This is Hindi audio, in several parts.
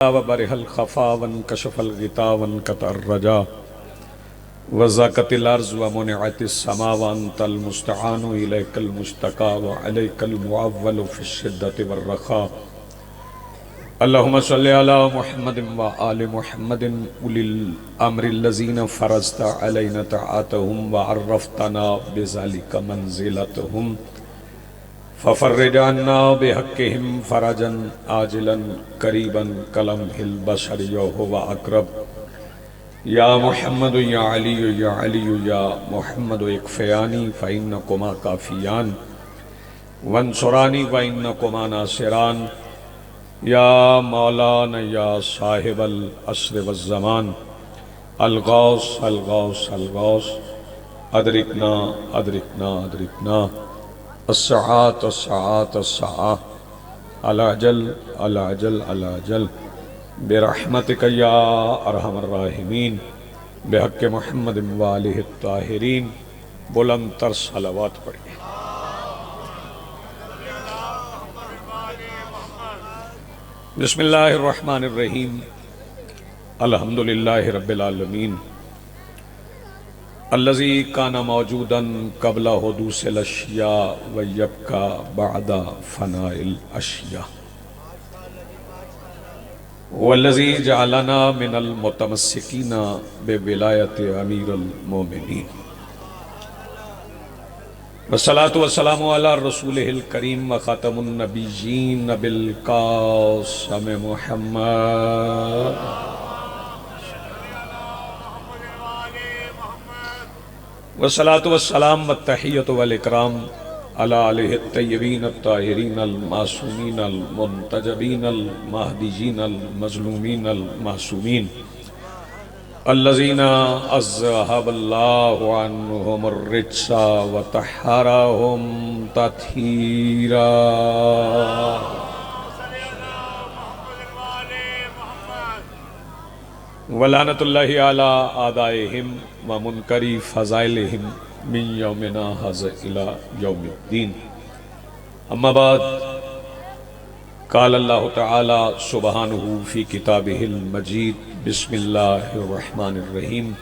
व बरहल खफा वन कशफल गिता वन कतर रजा वज़ाकतिल अर्ज़ व मुनिअतिस समा व अंतल मुस्तआनु इलैकल मुस्तका व अलैकल मुअव्वलु फिश्शिद्दति वर्रखा। अल्लाहुम्मा सल्लि अला मुहम्मदिन व आलि मुहम्मदिन उलिल अम्रिल्लज़ीना फ़रज़ता अलैना तआतहुम व अर्रफ़तना बिज़ालिका मंज़िलतहुम फ़फ़र्रिज अन्ना बिहक़्क़िहिम फ़रजन आजिलन करीबन कलम हिल बशर हुवा अक़रब। या मुहम्मद या अली या मुहम्मद इक्फ़यानी फ़इन्नकुमा काफ़ियान वंसुरानी फ़इन्नकुमा नासिरान। या मौलाना या साहिबल अस्र वज़्ज़मान अलगौस अलगौस अलगौस अदरिकना अदरिकना अदरिकना अस्सआत अस्सआत अस्सआ अलाजल अलाजल अलाजल बिरहमतिक या अरहमर राहिमीन बिहक़्क़ि मुहम्मद व आलिहि ताहिरीन। बुलंद तर सलावत पढ़िए। बिस्मिल्लाहिर रहमानिर रहीम। अल्हम्दुलिल्लाहि रब्बिल आलमीन अल्लज़ी काना मौजूदन क़ब्ला हुदूसिल अशिया व यब्का बअदा फ़नाइल अशिया वल्लज़ी जअलना मिनल मुतमस्सिकीना बिविलायति अमीरुल मोमिनीन वस्सलातु वस्सलामु अला रसूलिहिल करीम व ख़ातमुन नबिय्यीन अबिल क़ासिम मुहम्मद वस्सलातु वस्सलाम वत्तहिय्यतु वल इकराम अला आलिहि तय्यबीन अत्ताहिरीन अल मासूमीन अल मुंतजबीन अल महदीयीन अल मज़लूमीन अल मासूमीन अल्लज़ीना अज़हबल्लाहु अन्हुमुर रिज्सा व तह्हरहुम तत्हीरा। वलानतुल्लाहि अला आदाइहिम व मुनकरी फ़ज़ाइलिहिम मिन यौमिना हाज़ा इला यौमिद्दीन। अम्मा बाद क़ाल अल्लाहु तआला सुब्हानहु फ़ी किताबिहिल मजीद बिस्मिल्लाहिर रहमानिर रहीम।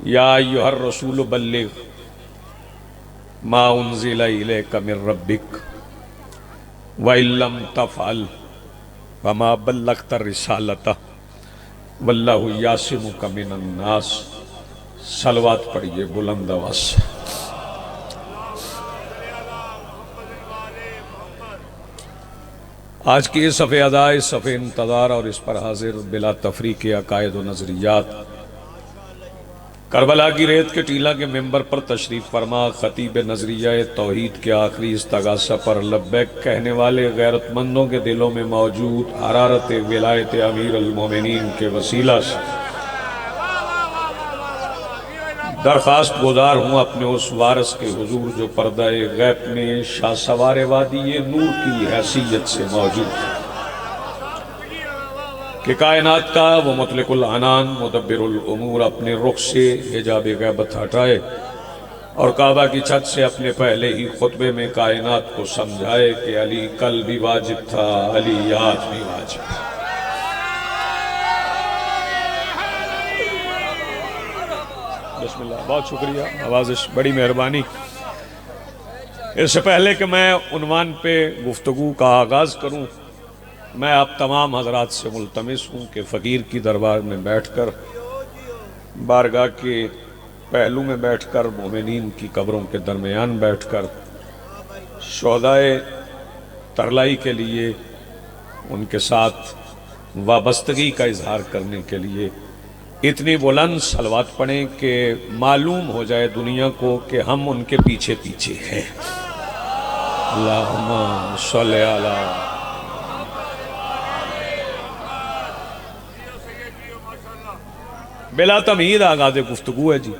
या अय्युहर रसूल बल्लिग़ मा उन्ज़िला इलैका मिर रब्बिक व इल्लम तफ़अल वमा बल्लग़्ता रिसालतह वल्लाहु यासिमुका मिनन नास। सलवात पढ़िए बुलंद आवाज़ से। आज की ये सफ़े अदा, इस सफ़े इंतज़ार और इस पर हाजिर बिला तफरीक अकायद व नज़रियात करबला की रेत के टीला के मेंबर पर तशरीफ़ फरमा ख़तीब नज़रिया तौहीद के आखिरी इस्तगासा पर लब्बैक कहने वाले गैरतमंदों के दिलों में मौजूद हरारत विलायत अमीर अल मोमिनीन के वसीला से दरख्वास्त गुजार हूँ अपने उस वारिस के हुजूर जो पर्दा गैब में शाहसवार वादी नूर की हैसियत से मौजूद है कि कायनात का वो मुतलिकुल अनान मुदब्बिरुल उमूर अपने रुख से हिजाब गैबत हटाए और काबा की छत से अपने पहले ही खुतबे में कायनात को समझाए कि अली कल भी वाजिब था, अली आज भी वाजिब है। बिस्मिल्लाह। बहुत शुक्रिया, नवाज़िश, बड़ी मेहरबानी। इससे पहले कि मैं उन्वान पे गुफ्तगू का आगाज़ करूँ, मैं आप तमाम हज़रात से मुल्तमिस हूँ कि फ़कीर की दरबार में बैठकर, बारगाह के पहलू में बैठकर, मोमिनीन की कब्रों के दरमियान बैठकर शोहदाए तरलाई के लिए उनके साथ वाबस्तगी का इजहार करने के लिए इतनी बुलंद सलवात पढ़ें कि मालूम हो जाए दुनिया को कि हम उनके पीछे पीछे हैं। अल्लाहुम्मा सल्लि अला। बिला तमीद आगाज़ गुफ्तगू है जी।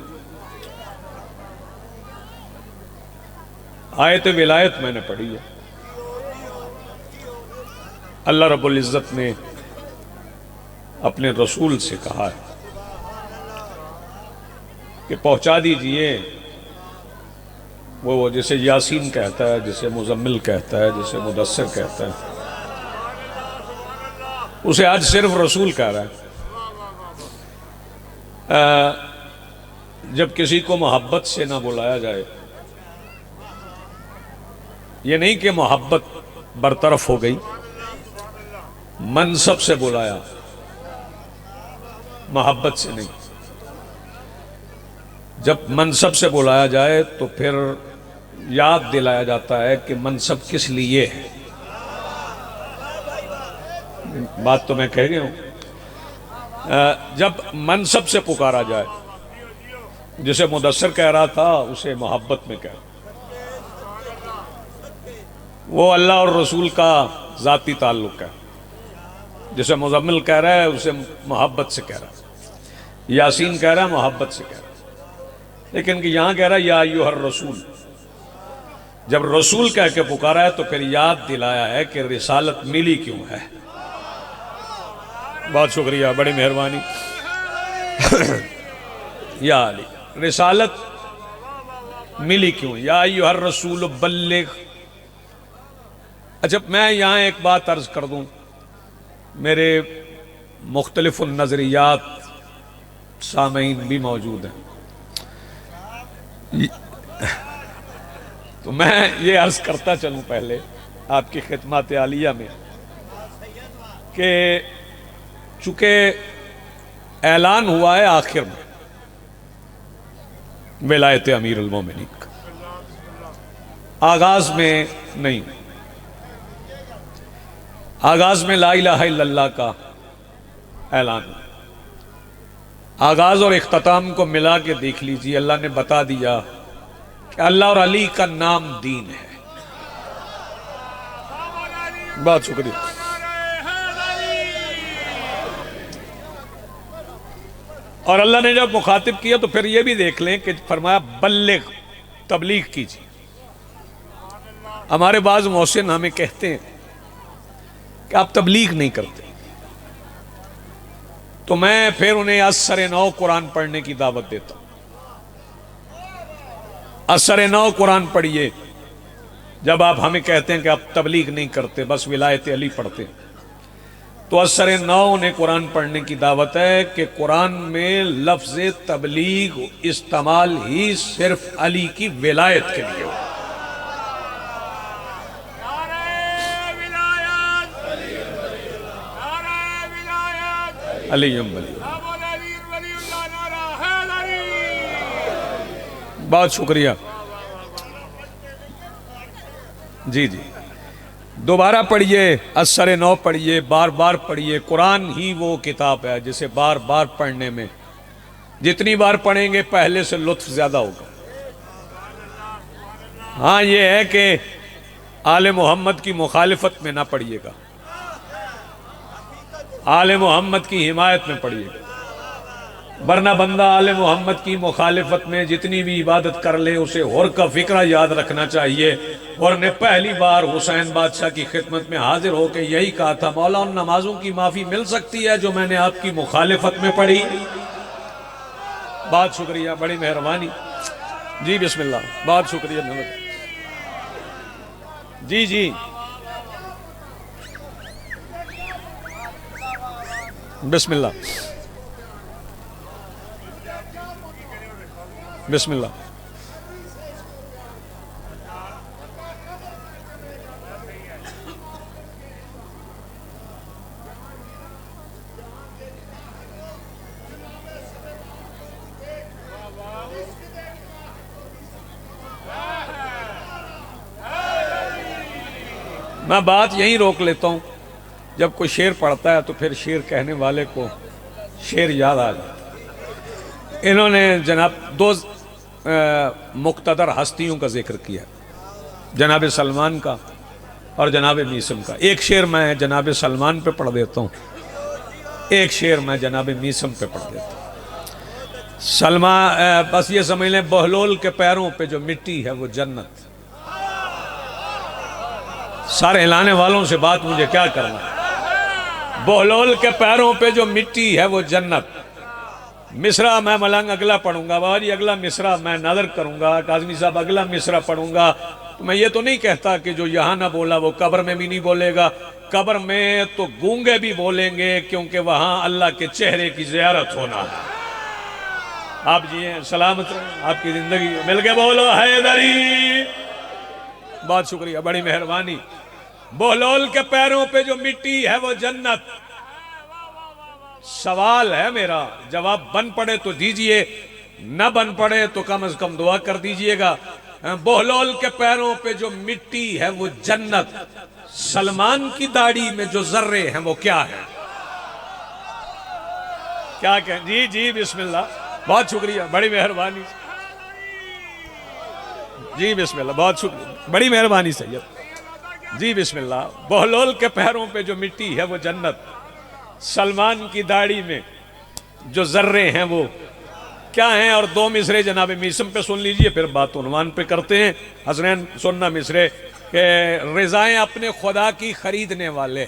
आयत विलायत मैंने पढ़ी है। अल्लाह रब्बुल इज़्ज़त ने अपने रसूल से कहा है कि पहुंचा दीजिए वो जिसे यासीन कहता है, जिसे मुजम्मिल कहता है, जिसे मुदस्सिर कहता है, उसे आज सिर्फ रसूल कह रहा है। जब किसी को मोहब्बत से ना बुलाया जाए, ये नहीं कि मोहब्बत बरतरफ हो गई, मनसब से बुलाया, मोहब्बत से नहीं। जब मनसब से बुलाया जाए तो फिर याद दिलाया जाता है कि मनसब किस लिए है। बात तो मैं कह गया हूं। जब मनसब से पुकारा जाए, जिसे मुदस्सर कह रहा था उसे मोहब्बत में कह, वो अल्लाह और रसूल का ज़ाती ताल्लुक है। जिसे मुज़म्मिल कह रहा है उसे मोहब्बत से कह रहा है, यासीन कह रहा है मोहब्बत से कह रहा है। लेकिन कि यहां कह रहा है या अय्युहर रसूल। जब रसूल कह के पुकारा है तो फिर याद दिलाया है कि रिसालत मिली क्यों है। बहुत शुक्रिया, बड़ी मेहरबानी। या अली, रिसालत मिली क्यों, या अय्युहर रसूल बल्लिग। अच्छा, मैं यहां एक बात अर्ज कर दूं, मेरे मुख्तलिफ नजरियात सामीन भी मौजूद हैं, तो मैं ये अर्ज करता चलूं पहले आपकी खिदमत आलिया में कि चूंकि ऐलान हुआ है आखिर में विलायत अमीरुल मोमिनीन का, आगाज में नहीं। आगाज में ला इलाहा इल्लल्लाह का ऐलान, आगाज और इख्तिताम को मिला के देख लीजिए। अल्लाह ने बता दिया कि अल्लाह और अली का नाम दीन है। बहुत शुक्रिया। और अल्लाह ने जब मुखातिब किया तो फिर यह भी देख लें कि फरमाया बल्लिग, तबलीग कीजिए। हमारे बाज मोहसिन हमें कहते हैं कि आप तबलीग नहीं करते, तो मैं फिर उन्हें असर नौ कुरान पढ़ने की दावत देता हूं। असर नौ कुरान पढ़िए। जब आप हमें कहते हैं कि आप तबलीग नहीं करते, बस विलायत अली पढ़ते, तो असर नौ ने कुरान पढ़ने की दावत है कि कुरान में लफ्ज तबलीग इस्तेमाल ही सिर्फ अली की विलायत के लिए हो। अली बहुत शुक्रिया जी जी। दोबारा पढ़िए, असर नौ पढ़िए, बार बार पढ़िए। कुरान ही वो किताब है जिसे बार बार पढ़ने में जितनी बार पढ़ेंगे पहले से लुत्फ ज्यादा होगा। हाँ, ये है कि आले मोहम्मद की मुखालिफत में ना पढ़िएगा, आले मोहम्मद की हिमायत में पढ़िएगा, वरना बंदा आले मोहम्मद की मुखालिफत में जितनी भी इबादत कर ले उसे हुर का फिक्रा याद रखना चाहिए। और ने पहली बार हुसैन बादशाह की खिदमत में हाजिर होकर यही कहा था, मौला उन नमाजों की माफी मिल सकती है जो मैंने आपकी मुखालिफत में पढ़ी। बहुत शुक्रिया, बड़ी मेहरबानी जी। बिस्मिल्लाह, बहुत शुक्रिया जी जी। बिस्मिल्लाह बिस्मिल्लाह। मैं बात यहीं रोक लेता हूं। जब कोई शेर पढ़ता है तो फिर शेर कहने वाले को शेर याद आ जाता। इन्होंने जनाब दो मुक्तदर हस्तियों का जिक्र किया, जनाब सलमान का और जनाब मीसम का। एक शेर मैं जनाब सलमान पे पढ़ देता हूँ, एक शेर मैं जनाब मीसम पे पढ़ देता हूँ। सलमान, बस ये समझ लें, बहलोल के पैरों पे जो मिट्टी है वो जन्नत। सारे हिलाने वालों से बात मुझे क्या करना। बहलोल के पैरों पे जो मिट्टी है वो जन्नत। मिसरा मैं मलंग अगला पढ़ूंगा, बाबा जी अगला मिसरा मैं नजर करूंगा, काजमी साहब अगला मिसरा पढ़ूंगा। तो मैं ये तो नहीं कहता कि जो यहां ना बोला वो कब्र में भी नहीं बोलेगा। कब्र में तो गूंगे भी बोलेंगे, क्योंकि वहां अल्लाह के चेहरे की ज़ियारत होना है। आप जिए सलामत रहें, आपकी जिंदगी मिल के बोलो हैदरी। बहुत शुक्रिया, बड़ी मेहरबानी। बहलोल के पैरों पे जो मिट्टी है वो जन्नत। सवाल है मेरा, जवाब बन पड़े तो दीजिए, न बन पड़े तो कम से कम दुआ कर दीजिएगा। बहलोल के पैरों पे जो मिट्टी है वो जन्नत। सलमान की दाढ़ी में जो जर्रे हैं वो क्या है? क्या कहें? जी जी बिस्मिल्लाह, बहुत शुक्रिया, बड़ी मेहरबानी। जी बिस्मिल्लाह, बहुत शुक्रिया, बड़ी मेहरबानी सैयद। जी बिस्मिल्लाह। बहलोल के पैरों पे जो मिट्टी है वो जन्नत। सलमान की दाढ़ी में जो जर्रे हैं वो क्या हैं? और दो मिसरे जनाब मीसम पे सुन लीजिए, फिर बात उन्वान पे करते हैं। हसनैन सुनना मिसरे के रिजाएं अपने खुदा की खरीदने वाले।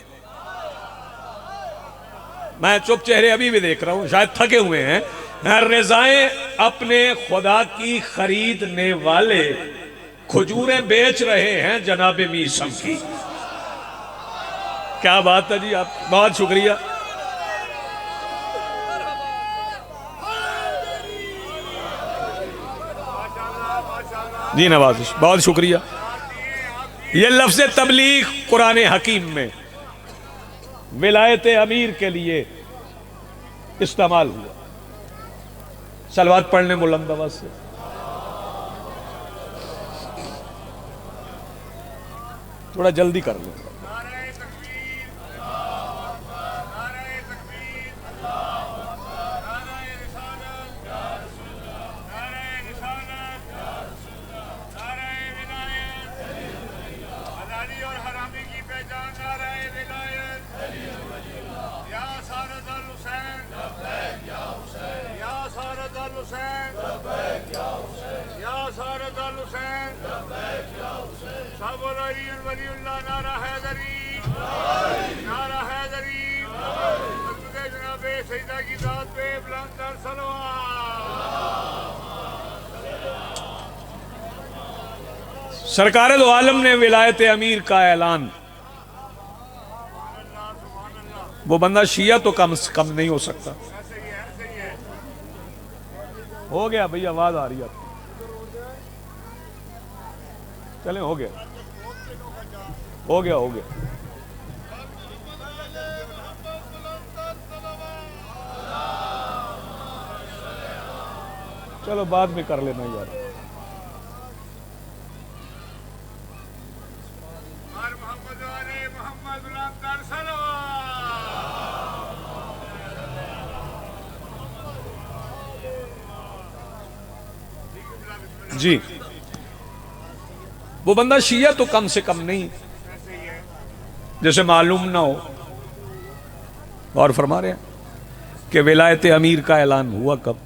मैं चुप चेहरे अभी भी देख रहा हूं, शायद थके हुए हैं। रिजाएं अपने खुदा की खरीदने वाले खजूरें बेच रहे हैं जनाब मीसम की। क्या बात है जी, आप बहुत शुक्रिया। जी नवाजिश, बहुत शुक्रिया। ये लफ्ज़ तबलीग कुरान हकीम में विलायत अमीर के लिए इस्तेमाल हुआ। सलवात पढ़ने बुलंद आवाज से। थोड़ा जल्दी कर लो। सरकार दो आलम ने विलायत अमीर का ऐलान। वो बंदा शिया तो कम से कम नहीं हो सकता। हो गया भैया, आवाज आ रही है आपकी। चलें, हो गया हो गया हो गया। चलो बाद में कर लेना यार। जी, वो बंदा शिया तो कम से कम नहीं, जैसे मालूम ना हो। और फरमा रहे हैं कि विलायत अमीर का ऐलान हुआ कब?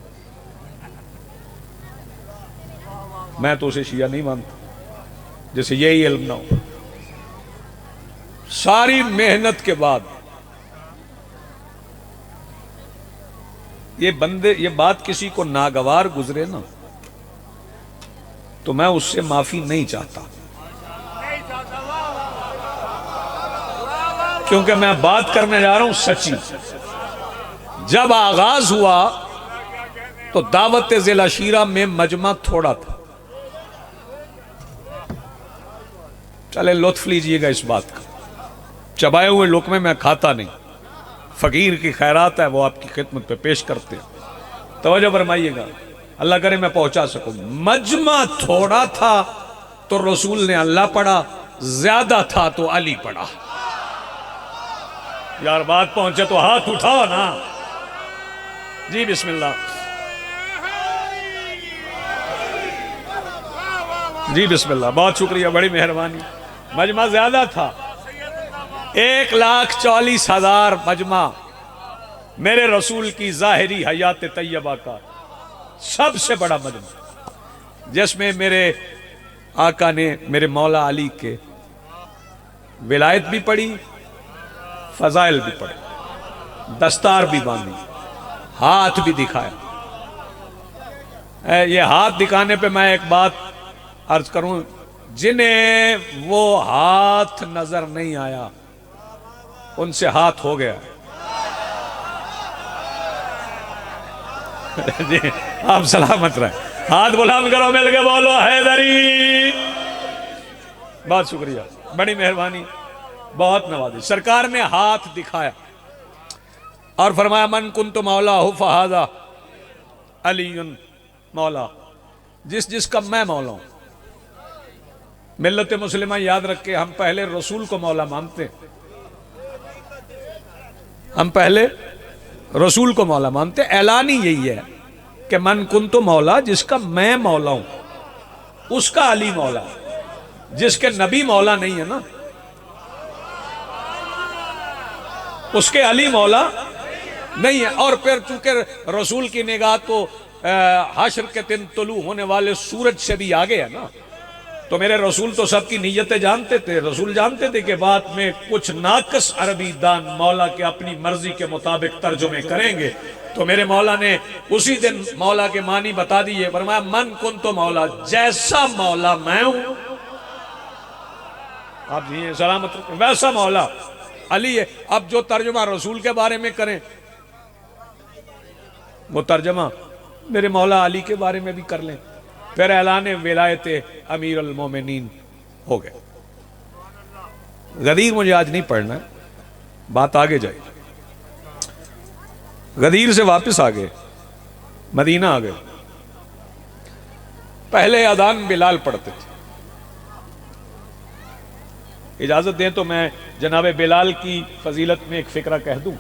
मैं तो उसे शिया नहीं मानता, जैसे यही इल्म ना हो। सारी मेहनत के बाद ये बात किसी को नागवार गुजरे ना, तो मैं उससे माफी नहीं चाहता, क्योंकि मैं बात करने जा रहा हूं सच्ची। जब आगाज हुआ तो दावत जिला शीरा में मजमा थोड़ा था। चले लुत्फ लीजिएगा इस बात का। चबाए हुए लुकमे मैं खाता नहीं, फकीर की खैरात है वो आपकी खिदमत पे पेश करते हैं। तवज्जो फरमाइएगा, अल्लाह करे मैं पहुंचा सकूं। मजमा थोड़ा था तो रसूल ने अल्लाह पढ़ा, ज्यादा था तो अली पढ़ा। यार बात पहुंचे तो हाथ उठाओ ना। जी बिस्मिल्लाह। जी बिस्मिल्लाह, बहुत शुक्रिया, बड़ी मेहरबानी। मजमा ज्यादा था, 1,40,000 मजमा मेरे रसूल की जाहिरी हयात तैयबा का सबसे बड़ा मजमा, जिसमें मेरे आका ने मेरे मौला अली के विलायत भी पढ़ी, फजाइल भी पढ़े, दस्तार भी बांधी, हाथ भी दिखाया। ये हाथ दिखाने पे मैं एक बात अर्ज करूं, जिन्हें वो हाथ नजर नहीं आया उनसे हाथ हो गया। जी आप सलामत रहे, हाथ बुलंद करो, मिल के बोलो हैदरी। बहुत शुक्रिया, बड़ी मेहरबानी, बहुत नवाजी। सरकार ने हाथ दिखाया और फरमाया मन कुन्तु मौला हु फहादा अलीयुन मौला, जिस जिसका मैं मौला हूं। मिल्लत मुस्लिमा याद रख के हम पहले रसूल को मौला मानते, हम पहले रसूल को मौला मानते। ऐलान ही यही है कि मन कुन्तु मौला, जिसका मैं मौला हूं उसका अली मौला, जिसके नबी मौला नहीं है ना उसके अली मौला नहीं है। और फिर चूंकि रसूल की निगाह तो हश्र के दिन तुलू होने वाले सूरज से भी आगे है ना, तो मेरे रसूल तो सबकी नीयतें जानते थे। रसूल जानते थे कि बाद में कुछ नाकस अरबी दान मौला के अपनी मर्जी के मुताबिक तर्जुमे करेंगे, तो मेरे मौला ने उसी दिन मौला के मानी बता दिए। फरमाया मन कुन तो मौला, जैसा मौला मैं हूं आप जी सलामत वैसा मौला अली है। अब जो तर्जुमा रसूल के बारे में करें वो तर्जुमा मेरे मौला अली के बारे में भी कर लें, फिर ऐलान विलायत अमीर अल मोमिनीन हो गए। गदीर मुझे आज नहीं पढ़ना, बात आगे जाए। गदीर से वापस आ गए, मदीना आ गए। पहले अदान बिलाल पढ़ते थे। इजाजत दें तो मैं जनाब बिलाल की फजीलत में एक फिक्रा कह दूं।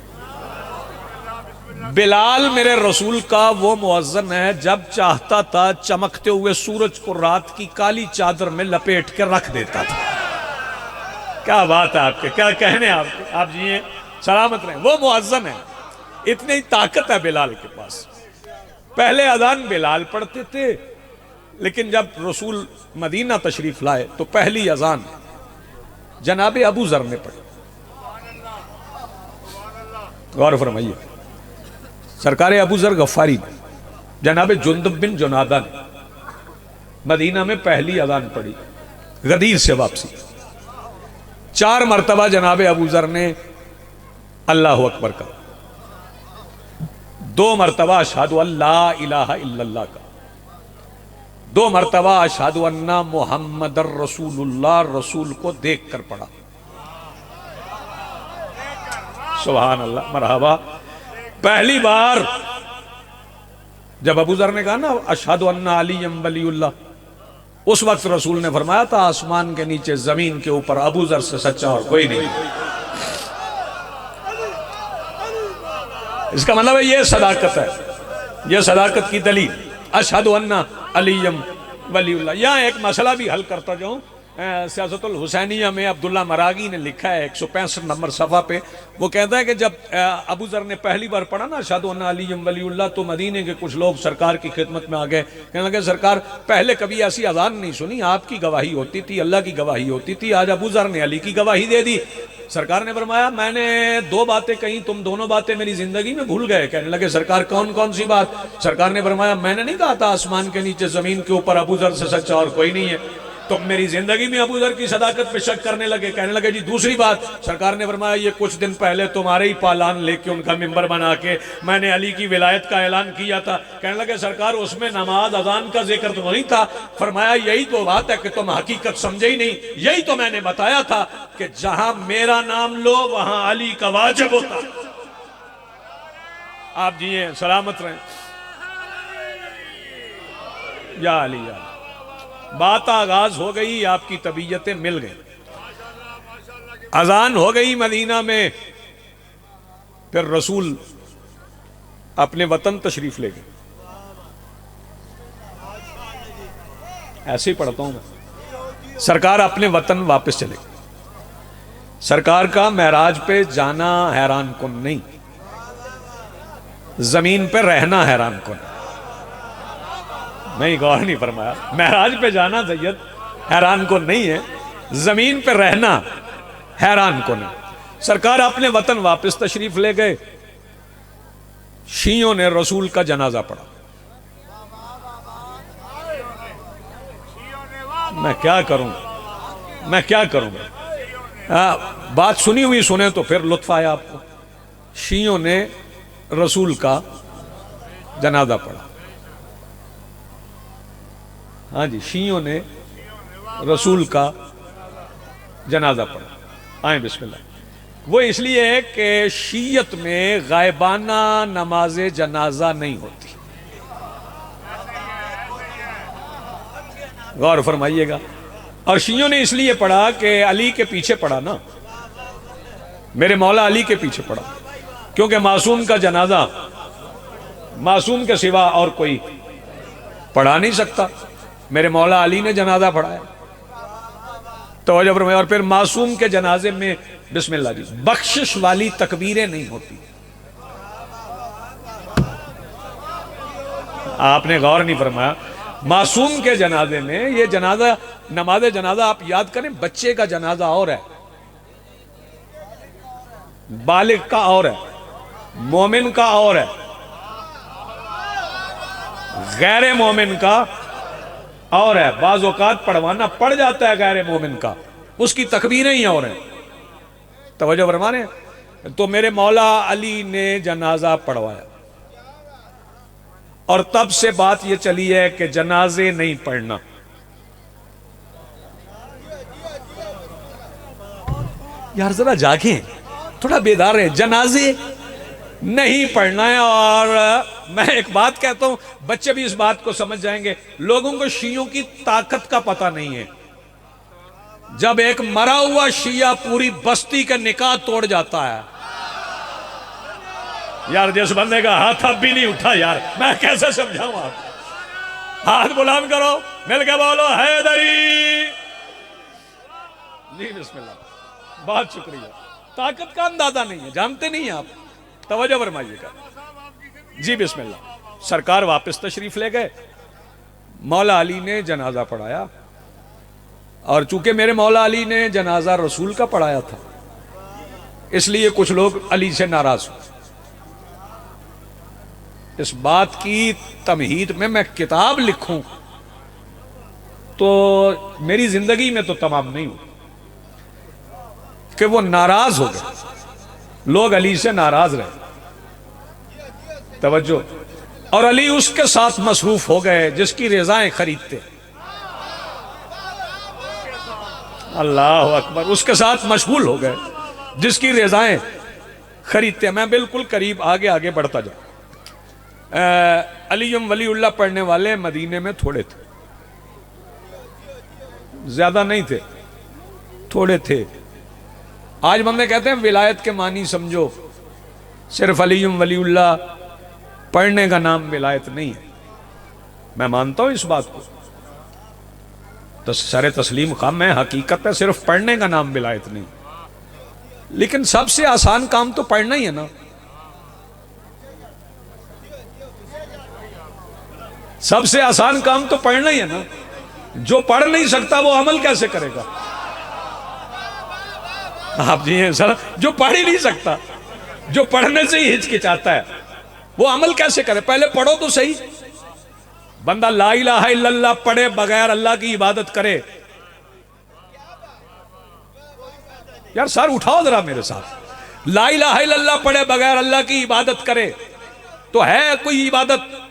बिलाल मेरे रसूल का वो मुअज्जन है, जब चाहता था चमकते हुए सूरज को रात की काली चादर में लपेट के रख देता था। क्या बात है आपके, क्या कहने आपके, आप जी सलामत रहें। वो मुअज्जन है, इतनी ही ताकत है बिलाल के पास। पहले अजान बिलाल पढ़ते थे, लेकिन जब रसूल मदीना तशरीफ लाए तो पहली अजान जनाब अबू जर ने पढ़ी। गौर फरमाइए, सरकार अबू जर गफ्फारी ने जनाब जुंदब बिन जुनादा ने मदीना में पहली अजान पढ़ी गदीर से वापसी। 4 मरतबा जनाब अबू जर ने अल्लाह अकबर का, 2 मरतबा अशहदु अल्ला इलाहा इल्लल्लाह का, 2 मरतबा अशहदु अन्ना मुहम्मदर रसूलुल्लाह रसूल को देख कर पढ़ा। सुभान अल्लाह, मरहबा। पहली बार जब अबू जर ने कहा ना अशहदु अन्ना अलीयम वलीउल्लाह, उस वक्त रसूल ने फरमाया था आसमान के नीचे जमीन के ऊपर अबू जर से सच्चा और कोई नहीं। इसका मतलब है ये सदाकत है, ये सदाकत की दलील अशहदु अन्ना अलीयम वलीउल्लाह। यहाँ एक मसला भी हल करता जाऊँ। सियासतुल हुसैनिया में अब्दुल्ला मरागी ने लिखा है 165 नंबर सफ़ा पे, वो कहता है कि जब अबू जर ने पहली बार पढ़ा ना अशहदु अन्ना अलीयम वलीउल्लाह, तो मदीने के कुछ लोग सरकार की खिदमत में आ गए। कहने लगे सरकार पहले कभी ऐसी अजान नहीं सुनी, आपकी गवाही होती थी, अल्लाह की गवाही होती थी, आज अबू जर ने अली की गवाही दे दी। सरकार ने फरमाया मैंने 2 बातें कही, तुम दोनों बातें मेरी जिंदगी में भूल गए। कहने लगे सरकार कौन कौन सी बात? सरकार ने फरमाया मैंने नहीं कहा था आसमान के नीचे जमीन के ऊपर अबू जर से सच्चा और कोई नहीं है, तुम मेरी जिंदगी में अबू जर की सदाकत पे शक करने लगे। कहने लगे जी दूसरी बात, सरकार ने फरमाया ये कुछ दिन पहले तुम्हारे ही पालान लेके उनका मिंबर बना के मैंने अली की विलायत का ऐलान किया था। कहने लगे सरकार उसमें नमाज अजान का जिक्र तो नहीं था। फरमाया यही तो बात है कि तुम हकीकत समझे ही नहीं, यही तो मैंने बताया था कि जहां मेरा नाम लो वहां अली का वाजिब होता। आप जिए सलामत रहें, या अली या। बात आगाज हो गई, आपकी तबीयतें मिल गई, अजान हो गई मदीना में। फिर रसूल अपने वतन तशरीफ ले गए। ऐसे ही पढ़ता हूं मैं। सरकार अपने वतन वापस चले गए। सरकार का महराज पे जाना हैरान कुन नहीं, जमीन पे रहना हैरान कुन नहीं। गौर नहीं फरमाया, महराज पे जाना सैयद हैरान को नहीं है, जमीन पे रहना हैरान को नहीं। सरकार अपने वतन वापस तशरीफ ले गए। शियों ने रसूल का जनाजा पढ़ा। मैं क्या करूं, मैं क्या करूँगा। बात सुनी हुई सुने तो फिर लुत्फ आया आपको। शियों ने रसूल का जनाजा पढ़ा। हाँ जी, शियों ने रसूल का जनाजा पढ़ा। आए बिस्मिल्लाह। वो इसलिए है कि शीयत में गायबाना नमाज जनाजा नहीं होती। गौर फरमाइएगा। और शियों ने इसलिए पढ़ा कि अली के पीछे पढ़ा ना, मेरे मौला अली के पीछे पढ़ा, क्योंकि मासूम का जनाजा मासूम के सिवा और कोई पढ़ा नहीं सकता। मेरे मौला अली ने जनाजा पढ़ाया। तो और फिर मासूम के जनाजे में बिस्मिल्लाह जी बख्शिश वाली तकबीरें नहीं होती। आपने गौर नहीं फरमाया। मासूम के जनाजे में, ये जनाजा नमाज जनाजा आप याद करें, बच्चे का जनाजा और है, बालिग का और है, मोमिन का और है, गैर मोमिन का और है। बाज औकात पढ़वाना पड़ जाता है गैर मोमिन का, उसकी तकबीरें ही और हैं। तवज्जो फरमाने। तो मेरे मौला अली ने जनाजा पढ़वाया और तब से बात यह चली है कि जनाजे नहीं पढ़ना। यार जरा जागे, थोड़ा बेदार है, जनाजे नहीं पढ़ना है। और मैं एक बात कहता हूं, बच्चे भी इस बात को समझ जाएंगे। लोगों को शियों की ताकत का पता नहीं है। जब एक मरा हुआ शिया पूरी बस्ती का निकाह तोड़ जाता है, यार जिस बंदे का हाथ अब भी नहीं उठा, यार मैं कैसे समझाऊं आप। हाथ बुलंद करो, मिलके बोलो हैदरी। जी बिस्मिल्लाह, बहुत शुक्रिया। ताकत का अंदाजा नहीं है, जानते नहीं आप। तवज्जो फरमाइएगा। जी बिस्मिल्लाह। सरकार वापस तशरीफ ले गए, मौला अली ने जनाजा पढ़ाया। और चूंकि मेरे मौला अली ने जनाजा रसूल का पढ़ाया था, इसलिए कुछ लोग अली से नाराज हुए। इस बात की तमहीद में मैं किताब लिखूं तो मेरी जिंदगी में तो तमाम नहीं हुई कि वो नाराज हो गए, लोग अली से नाराज रहे। तवज्जो। और अली उसके साथ मसरूफ हो गए जिसकी रज़ाएं खरीदते। अल्लाह अकबर। उसके साथ मशगूल हो गए जिसकी रज़ाएं खरीदते। मैं बिल्कुल करीब आगे आगे बढ़ता जाऊं। अलीम वलीउल्लाह पढ़ने वाले मदीने में थोड़े थे, ज्यादा नहीं थे, थोड़े थे। आज बंदे कहते हैं विलायत के मानी समझो, सिर्फ अलीम वलीउल्लाह पढ़ने का नाम विलायत नहीं है। मैं मानता हूं इस बात को, तो सरे तस्लीम खाम है, हकीकत है सिर्फ पढ़ने का नाम विलायत नहीं। लेकिन सबसे आसान काम तो पढ़ना ही है ना। सबसे आसान काम तो पढ़ना ही है ना। जो पढ़ नहीं सकता वो अमल कैसे करेगा। आप जी हैं सर, जो पढ़ ही नहीं सकता, जो पढ़ने से ही हिचकिचाता है, वो अमल कैसे करे। पहले पढ़ो तो सही। बंदा ला इलाहा इल्लल्लाह पढ़े बगैर अल्लाह की इबादत करे। यार सर उठाओ जरा मेरे साथ। ला इलाहा इल्लल्लाह पढ़े बगैर अल्लाह की इबादत करे तो है कोई इबादत?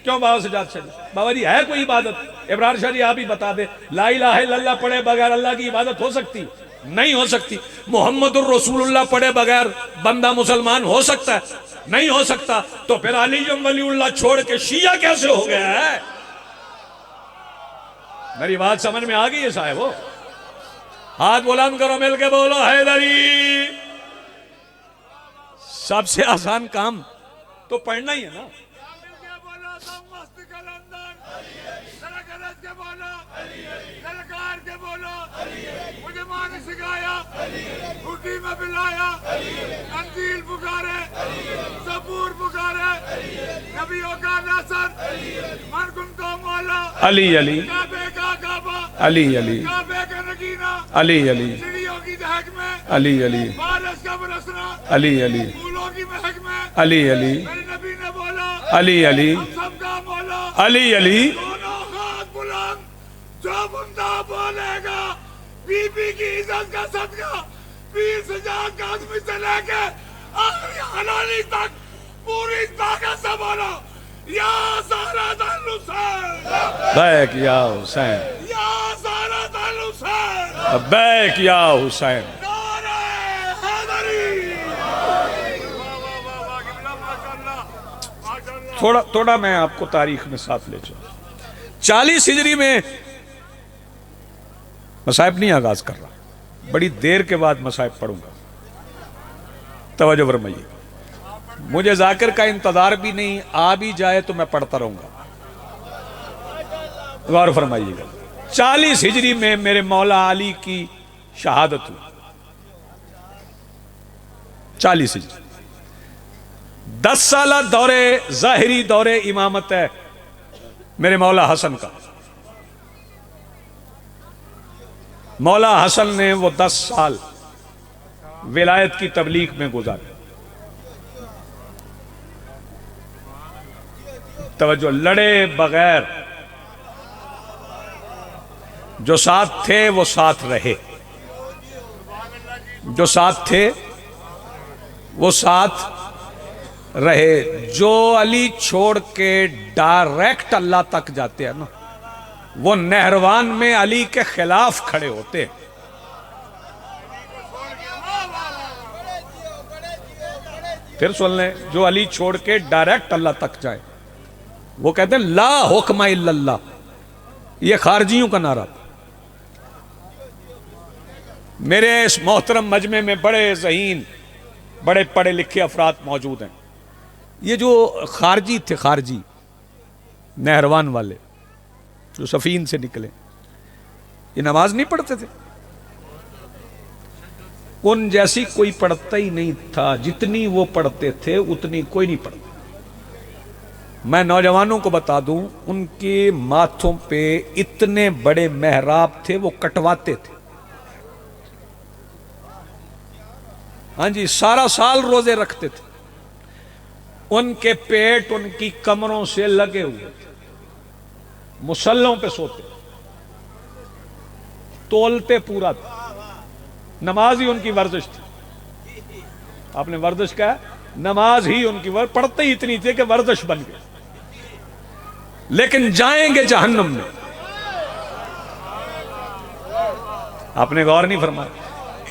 क्यों बाबा सजाद शाह जी, बाबा जी है कोई इबादत? इब्रार शाह जी आप ही बता दे। ला इलाहा इल्लल्लाह पढ़े बगैर अल्लाह की इबादत हो सकती? नहीं हो सकती। मुहम्मदुर रसूलुल्लाह पढ़े बगैर बंदा मुसलमान हो सकता है? नहीं हो सकता। तो फिर अली वलीउल्लाह छोड़ के शिया कैसे हो गया है? मेरी बात समझ में आ गई है साहब? वो हाथ बुलंद करो, मिलके बोलो हैदरी। सबसे आसान काम तो पढ़ना ही है ना। मुझे माँ ने सिखाया, भूखी में पिलाया, अंजील पुकारे, ज़बूर पुकारे, नबियों का नसर, मन गुमतो मौला, अली अली, काबे का काबा, अली अली, काबे का नगीना, अली अली, चिड़ियों की दहक में, अली अली, बारिश का बरसना, अली अली, फूलों की महक में, अली अली, मेरे नबी ने बोला, अली अली, हम सबका मौला, अली अली। दोनों हाथ बुलंद, जो बंदा बोलेगा बीबी की इज्जत का सदका 20,000 आदमी से लेके आखिरी हलाली तक पूरी ताकत से बोलो या सारा हुसैन, बैक या हुसैन, या सारा हुसैन, बैक या हुसैन। नारे हैदरी। थोड़ा थोड़ा मैं आपको तारीख में साथ ले चलूं। 40 हिजरी में मसाइब नहीं आगाज कर रहा, बड़ी देर के बाद मसाइब पढ़ूंगा। तवज्जो फरमाइए, मुझे जाकिर का इंतजार भी नहीं, आ भी जाए तो मैं पढ़ता रहूंगा। गौर फरमाइएगा, 40 हिजरी में मेरे मौला अली की शहादत हुई। 40 हिजरी, 10 साल दौरे जाहिरी दौरे इमामत है मेरे मौला हसन का। मौला हसन ने वो 10 साल विलायत की तबलीग में गुजारे। तवज्जो, लड़े बगैर, जो साथ थे वो साथ रहे, जो साथ थे वो साथ रहे। जो अली छोड़ के डायरेक्ट अल्लाह तक जाते हैं ना, वो नहरवान में अली के खिलाफ खड़े होते हैं। फिर सुन लें, जो अली छोड़ के डायरेक्ट अल्लाह तक जाए वो कहते हैं ला हुक्म इल्लल्लाह, ये खारजियों का नारा। मेरे इस मोहतरम मजमे में बड़े ज़हीन, बड़े पढ़े लिखे अफराद मौजूद हैं। ये जो खारजी थे, खारजी नहरवान वाले जो सफीन से निकले, ये नमाज नहीं पढ़ते थे। उन जैसी कोई पढ़ता ही नहीं था, जितनी वो पढ़ते थे उतनी कोई नहीं पढ़ता। मैं नौजवानों को बता दूं, उनके माथों पे इतने बड़े मेहराब थे, वो कटवाते थे। हाँ जी, सारा साल रोजे रखते थे। उनके पेट उनकी कमरों से लगे हुए थे, मुसल्लों पे सोते, तोलते पूरा था। नमाज ही उनकी वर्जिश थी। आपने वर्जिश कहा, नमाज ही उनकी पढ़ते ही इतनी थी कि वर्जिश बन गई। लेकिन जाएंगे जहन्नुम में। आपने गौर नहीं फरमाया,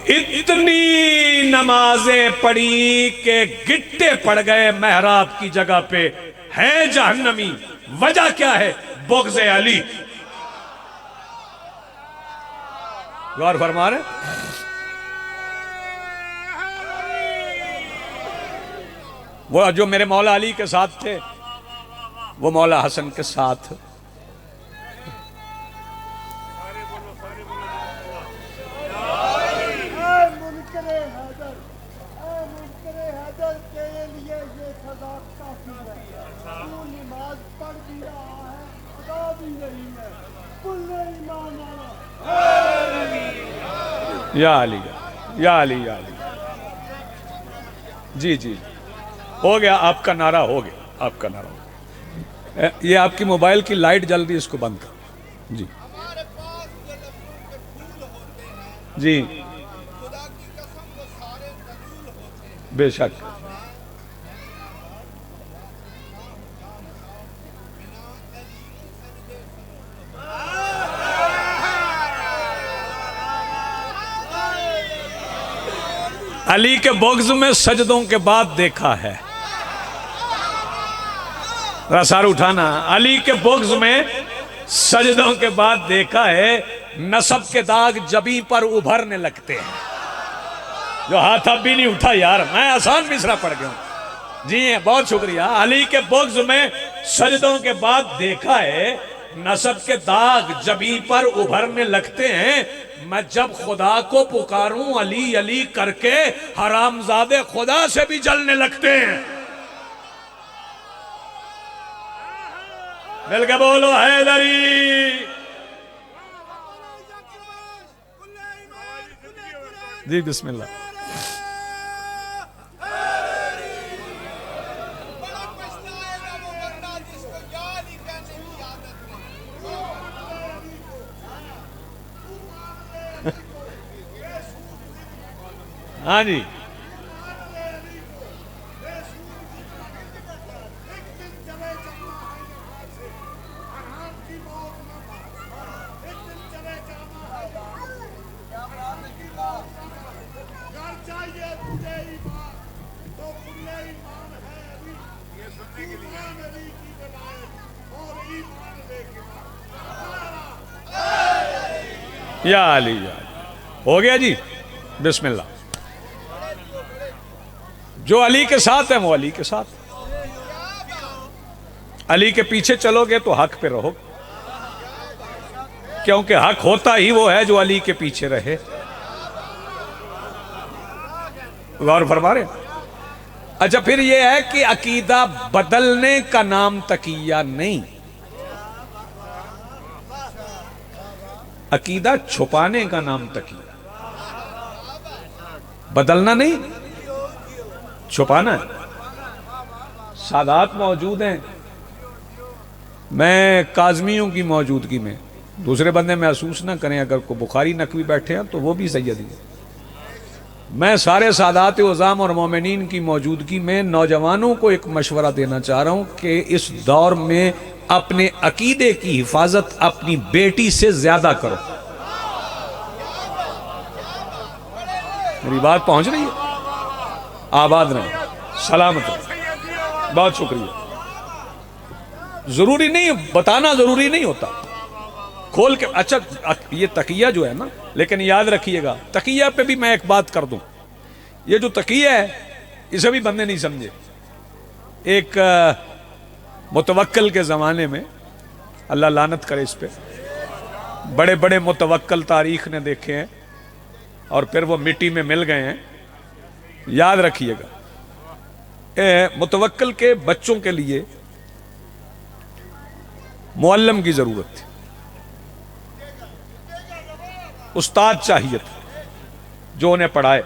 इतनी नमाजें पढ़ी कि गिट्टे पड़ गए मेहराब की जगह पे, है जहन्नमी। वजह क्या है? बुग़्ज़ अली। गौर फरमा रहे, वो जो मेरे मौला अली के साथ थे, वो मौला हसन के साथ। या अली, या अली, या अली। जी जी, हो गया आपका नारा, हो गया आपका नारा हो गया। ये आपकी मोबाइल की लाइट जल रही है, इसको बंद कर। जी जी, बेशक। अली के बुग़्ज़ में सजदों के बाद देखा है। रसार उठाना, अली के बुग़्ज़ में सजदों के बाद देखा है, नसब के दाग जबी पर उभरने लगते हैं। जो हाथ अब भी नहीं उठा यार, मैं आसान मिसरा पढ़ गया हूं। जी बहुत शुक्रिया। अली के बुग़्ज़ में सजदों के बाद देखा है, नसब के दाग जबी पर उभरने लगते हैं। मैं जब खुदा को पुकारूं अली अली करके, हरामजादे खुदा से भी जलने लगते हैं। मिलकर बोलो हैदरी। जी बिस्मिल्लाह। हाँ जी, या अली या अली। हो गया जी, बिस्मिल्लाह। जो अली के साथ है वो अली के साथ, अली के पीछे चलोगे तो हक पे रहोगे, क्योंकि हक होता ही वो है जो अली के पीछे रहे। गौर फरमा रहे। अच्छा, फिर ये है कि अकीदा बदलने का नाम तकिया नहीं, अकीदा छुपाने का नाम तकिया। बदलना नहीं, छुपाना है। सादात मौजूद हैं, मैं काज़मियों की मौजूदगी में, दूसरे बंदे महसूस ना करें अगर को बुखारी नकवी बैठे हैं तो वो भी सैयदी है। मैं सारे सादात उज़ाम और मोमिनीन की मौजूदगी में नौजवानों को एक मशवरा देना चाह रहा हूं कि इस दौर में अपने अकीदे की हिफाजत अपनी बेटी से ज्यादा करो। मेरी बात पहुंच रही है? आबाद रहे, सलामत रहे, बहुत शुक्रिया। जरूरी नहीं, बताना जरूरी नहीं होता, खोल के। अच्छा, ये तकिया जो है ना, लेकिन याद रखिएगा, तकिया पे भी मैं एक बात कर दूं, ये जो तकिया है इसे भी बंदे नहीं समझे। एक मुतवक्कल के ज़माने में, अल्लाह लानत करे इस पे, बड़े बड़े मुतवक्कल तारीख ने देखे हैं और फिर वो मिट्टी में मिल गए हैं। याद रखिएगा, मुतवक्कल के बच्चों के लिए मुअल्लम की ज़रूरत थी, उस्ताद चाहिए था जो उन्हें पढ़ाए।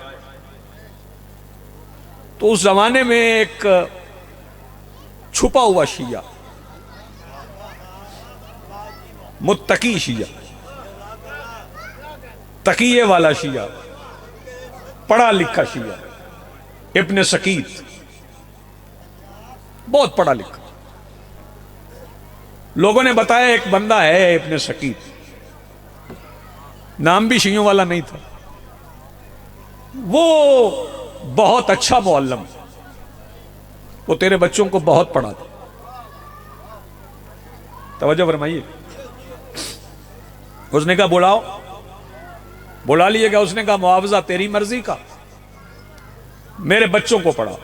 तो उस जमाने में एक छुपा हुआ शिया, मुत्तकी शिया, तकिए वाला शिया, पढ़ा लिखा शिया, इब्न सकीत, बहुत पढ़ा लिखा। लोगों ने बताया एक बंदा है इब्न सकीत, नाम भी शियों वाला नहीं था, वो बहुत अच्छा मुअल्लम, वो तेरे बच्चों को बहुत पढ़ाता। तवज्जो फरमाइए। उसने कहा बुलाओ, बुला लिएगा। उसने कहा मुआवजा तेरी मर्जी का, मेरे बच्चों को पढ़ाओ।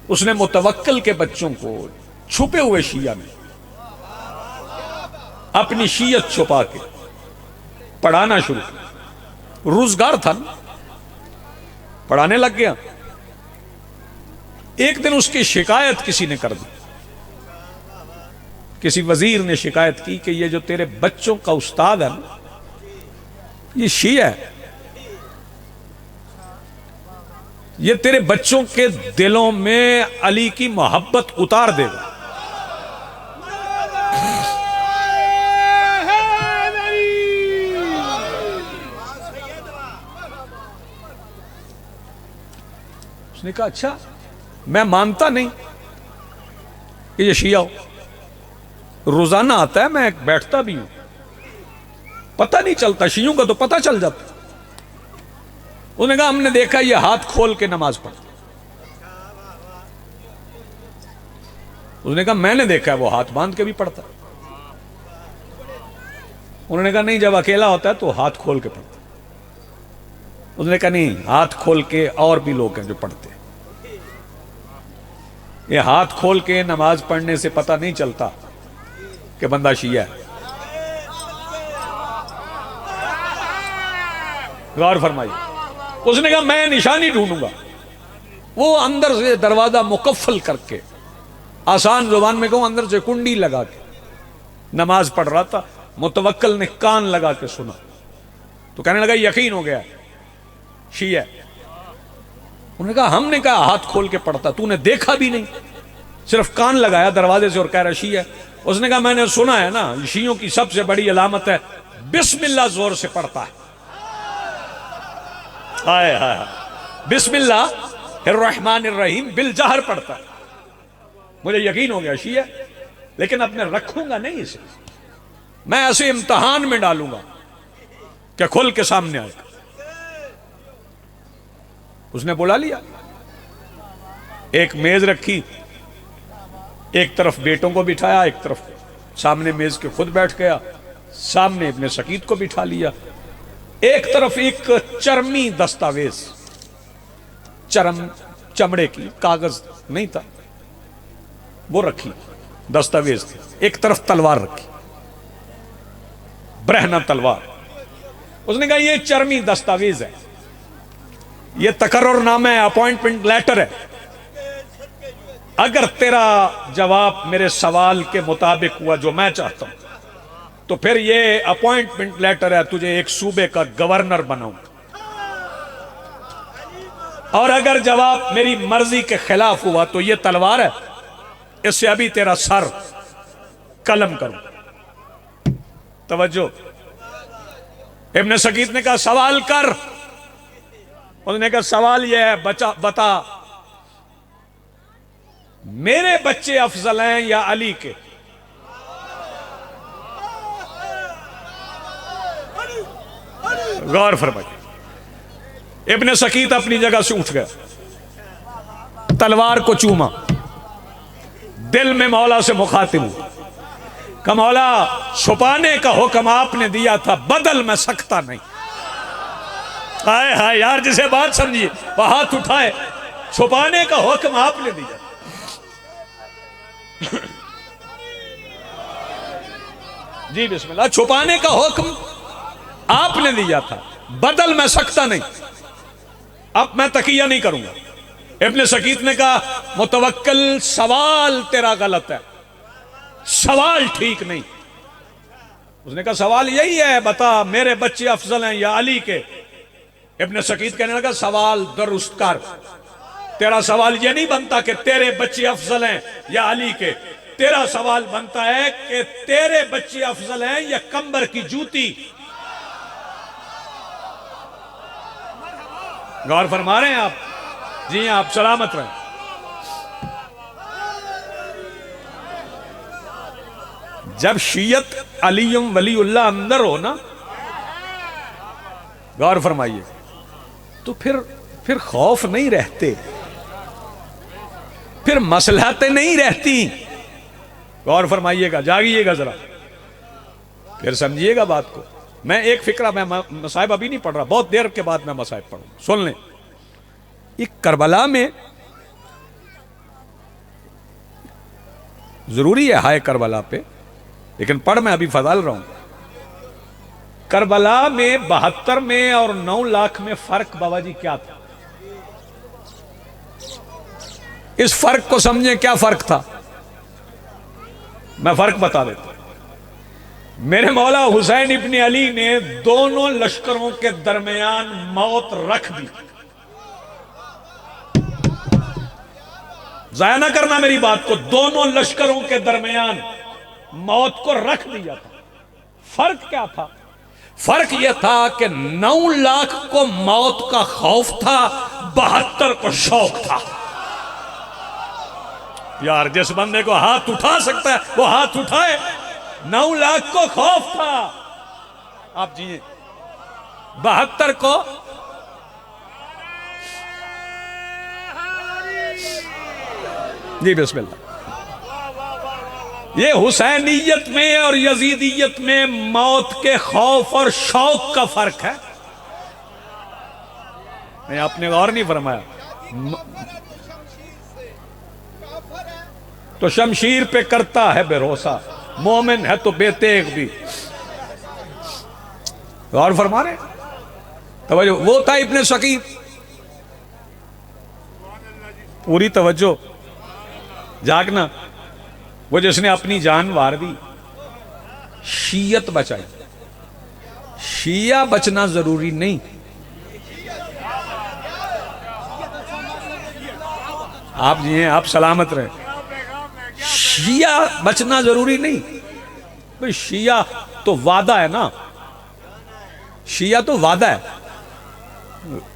उसने मुतवक्किल के बच्चों को छुपे हुए शिया में अपनी शीयत छुपा के पढ़ाना शुरू किया। रोजगार था ना, पढ़ाने लग गया। एक दिन उसकी शिकायत किसी ने कर दी, किसी वजीर ने शिकायत की कि ये जो तेरे बच्चों का उस्ताद है ना, ये शिया है, ये तेरे बच्चों के दिलों में अली की मोहब्बत उतार देगा। उसने कहा अच्छा, मैं मानता नहीं कि ये शिया हो, रोजाना आता है, मैं बैठता भी हूं, पता नहीं चलता, शियों का तो पता चल जाता। उसने कहा हमने देखा ये हाथ खोल के नमाज पढ़ता। उसने कहा मैंने देखा है वो हाथ बांध के भी पढ़ता। उन्होंने कहा नहीं, जब अकेला होता है तो हाथ खोल के पढ़ता। उसने कहा नहीं, हाथ खोल के और भी लोग हैं जो पढ़ते हैं। ये हाथ खोल के नमाज पढ़ने से पता नहीं चलता कि बंदा शिया है। गौर फरमाइए। उसने कहा मैं निशानी ढूंढूंगा। वो अंदर से दरवाजा मुकफ्फल करके, आसान जुबान में कहूं, अंदर से कुंडी लगा के नमाज पढ़ रहा था। मुतवक्किल ने कान लगा के सुना तो कहने लगा यकीन हो गया शिया है। उन्होंने कहा हमने कहा हाथ खोल के पढ़ता, तूने देखा भी नहीं, सिर्फ कान लगाया दरवाजे से और कह रहा शिया है। उसने कहा मैंने सुना है ना, शियों की सबसे बड़ी अलामत है बिस्मिल्लाह जोर से पढ़ता है। हाय हाय, बिस्मिल्लाहिर्रहमानिर्रहीम बिल जहर पढ़ता है। मुझे यकीन हो गया शिया, लेकिन अब मैं रखूंगा नहीं इसे, मैं ऐसे इम्तिहान में डालूंगा क्या खुल के सामने आएगा। उसने बुला लिया, एक मेज रखी, एक तरफ बेटों को बिठाया, एक तरफ सामने मेज के खुद बैठ गया, सामने इब्ने सकीत को बिठा लिया, एक तरफ एक चरमी दस्तावेज, चमड़े की, कागज नहीं था वो रखी, दस्तावेज थे, एक तरफ तलवार रखी, ब्रहना तलवार। उसने कहा ये चरमी दस्तावेज है, ये तकर्रुरनामा है, अपॉइंटमेंट लेटर है, अगर तेरा जवाब मेरे सवाल के मुताबिक हुआ जो मैं चाहता हूं तो फिर ये अपॉइंटमेंट लेटर है, तुझे एक सूबे का गवर्नर बनाऊंगा, और अगर जवाब मेरी मर्जी के खिलाफ हुआ तो ये तलवार है, इससे अभी तेरा सर कलम करूं। तवज्जो, इब्ने सकीत ने कहा सवाल कर। उसने कहा सवाल यह है, बता मेरे बच्चे अफजल हैं या अली के? गौर फरमाइए। इब्ने सकीत अपनी जगह से उठ गया, तलवार को चूमा, दिल में मौला से मुखातिब हुआ, का मौला छुपाने का हुक्म आपने दिया था, बदल मैं सकता नहीं। हाय हाय यार, जिसे बात समझिए वह हाथ उठाए, छुपाने का हुक्म आपने दिया। जी बिस्मिल्लाह, छुपाने का हुक्म आपने दिया था, बदल मैं सकता नहीं, अब मैं तकिया नहीं करूंगा। इब्ने सकीत ने कहा मुतवक्किल सवाल तेरा गलत है, सवाल ठीक नहीं। उसने कहा सवाल यही है, बता मेरे बच्चे अफजल हैं या अली के? इब्ने सकीत कहने लगा सवाल दुरुस्त कर, तेरा सवाल यह नहीं बनता कि तेरे बच्चे अफजल हैं या अली के, तेरा सवाल बनता है कि तेरे बच्चे अफजल हैं या कंबर की जूती। गौर फरमा रहे हैं आप? जी आप सलामत रहें। जब शीयत अलीम वलीउल्लाह अंदर हो ना, गौर फरमाइए, तो फिर खौफ नहीं रहते, फिर मसलहतें नहीं रहती। गौर फरमाइएगा, जागिएगा जरा, फिर समझिएगा बात को। मैं एक फिक्रा, मैं मसाइब अभी नहीं पढ़ रहा, बहुत देर के बाद मैं मसाइब पढ़ूंगा, सुन लें। एक करबला में जरूरी है हाय करबला पे, लेकिन पढ़ मैं अभी फजाल रहा हूं। करबला में 72 में और 9 लाख में फर्क बाबा जी क्या था? इस फर्क को समझें, क्या फर्क था? मैं फर्क बता देता हूं। मेरे मौला हुसैन इब्ने अली ने दोनों लश्करों के दरमियान मौत रख दी। जाया ना करना मेरी बात को, दोनों लश्करों के दरमियान मौत को रख दिया था। फर्क क्या था? फर्क यह था कि 9 लाख को मौत का खौफ था, 72 को शौक था। यार जिस बंदे को हाथ उठा सकता है वो हाथ उठाए। 9 लाख को खौफ था, आप जिए, 72 को जी बिस्मिल्लाह। ये हुसैनियत में और यजीदियत में मौत के खौफ और शौक का फर्क है। नहीं आपने गौर नहीं फरमाया। तो शमशीर पे करता है भरोसा, मोमिन है तो बेतेग भी। गौर फरमा रहे? तवज्जो, वो था इब्ने सकीत। पूरी तवज्जो, जागना। वो जिसने अपनी जान वार दी, शीयत बचाई। शिया बचना जरूरी नहीं। आप जी हैं, आप सलामत रहे। शिया बचना जरूरी नहीं। भाई शिया तो वादा है ना, शिया तो वादा है।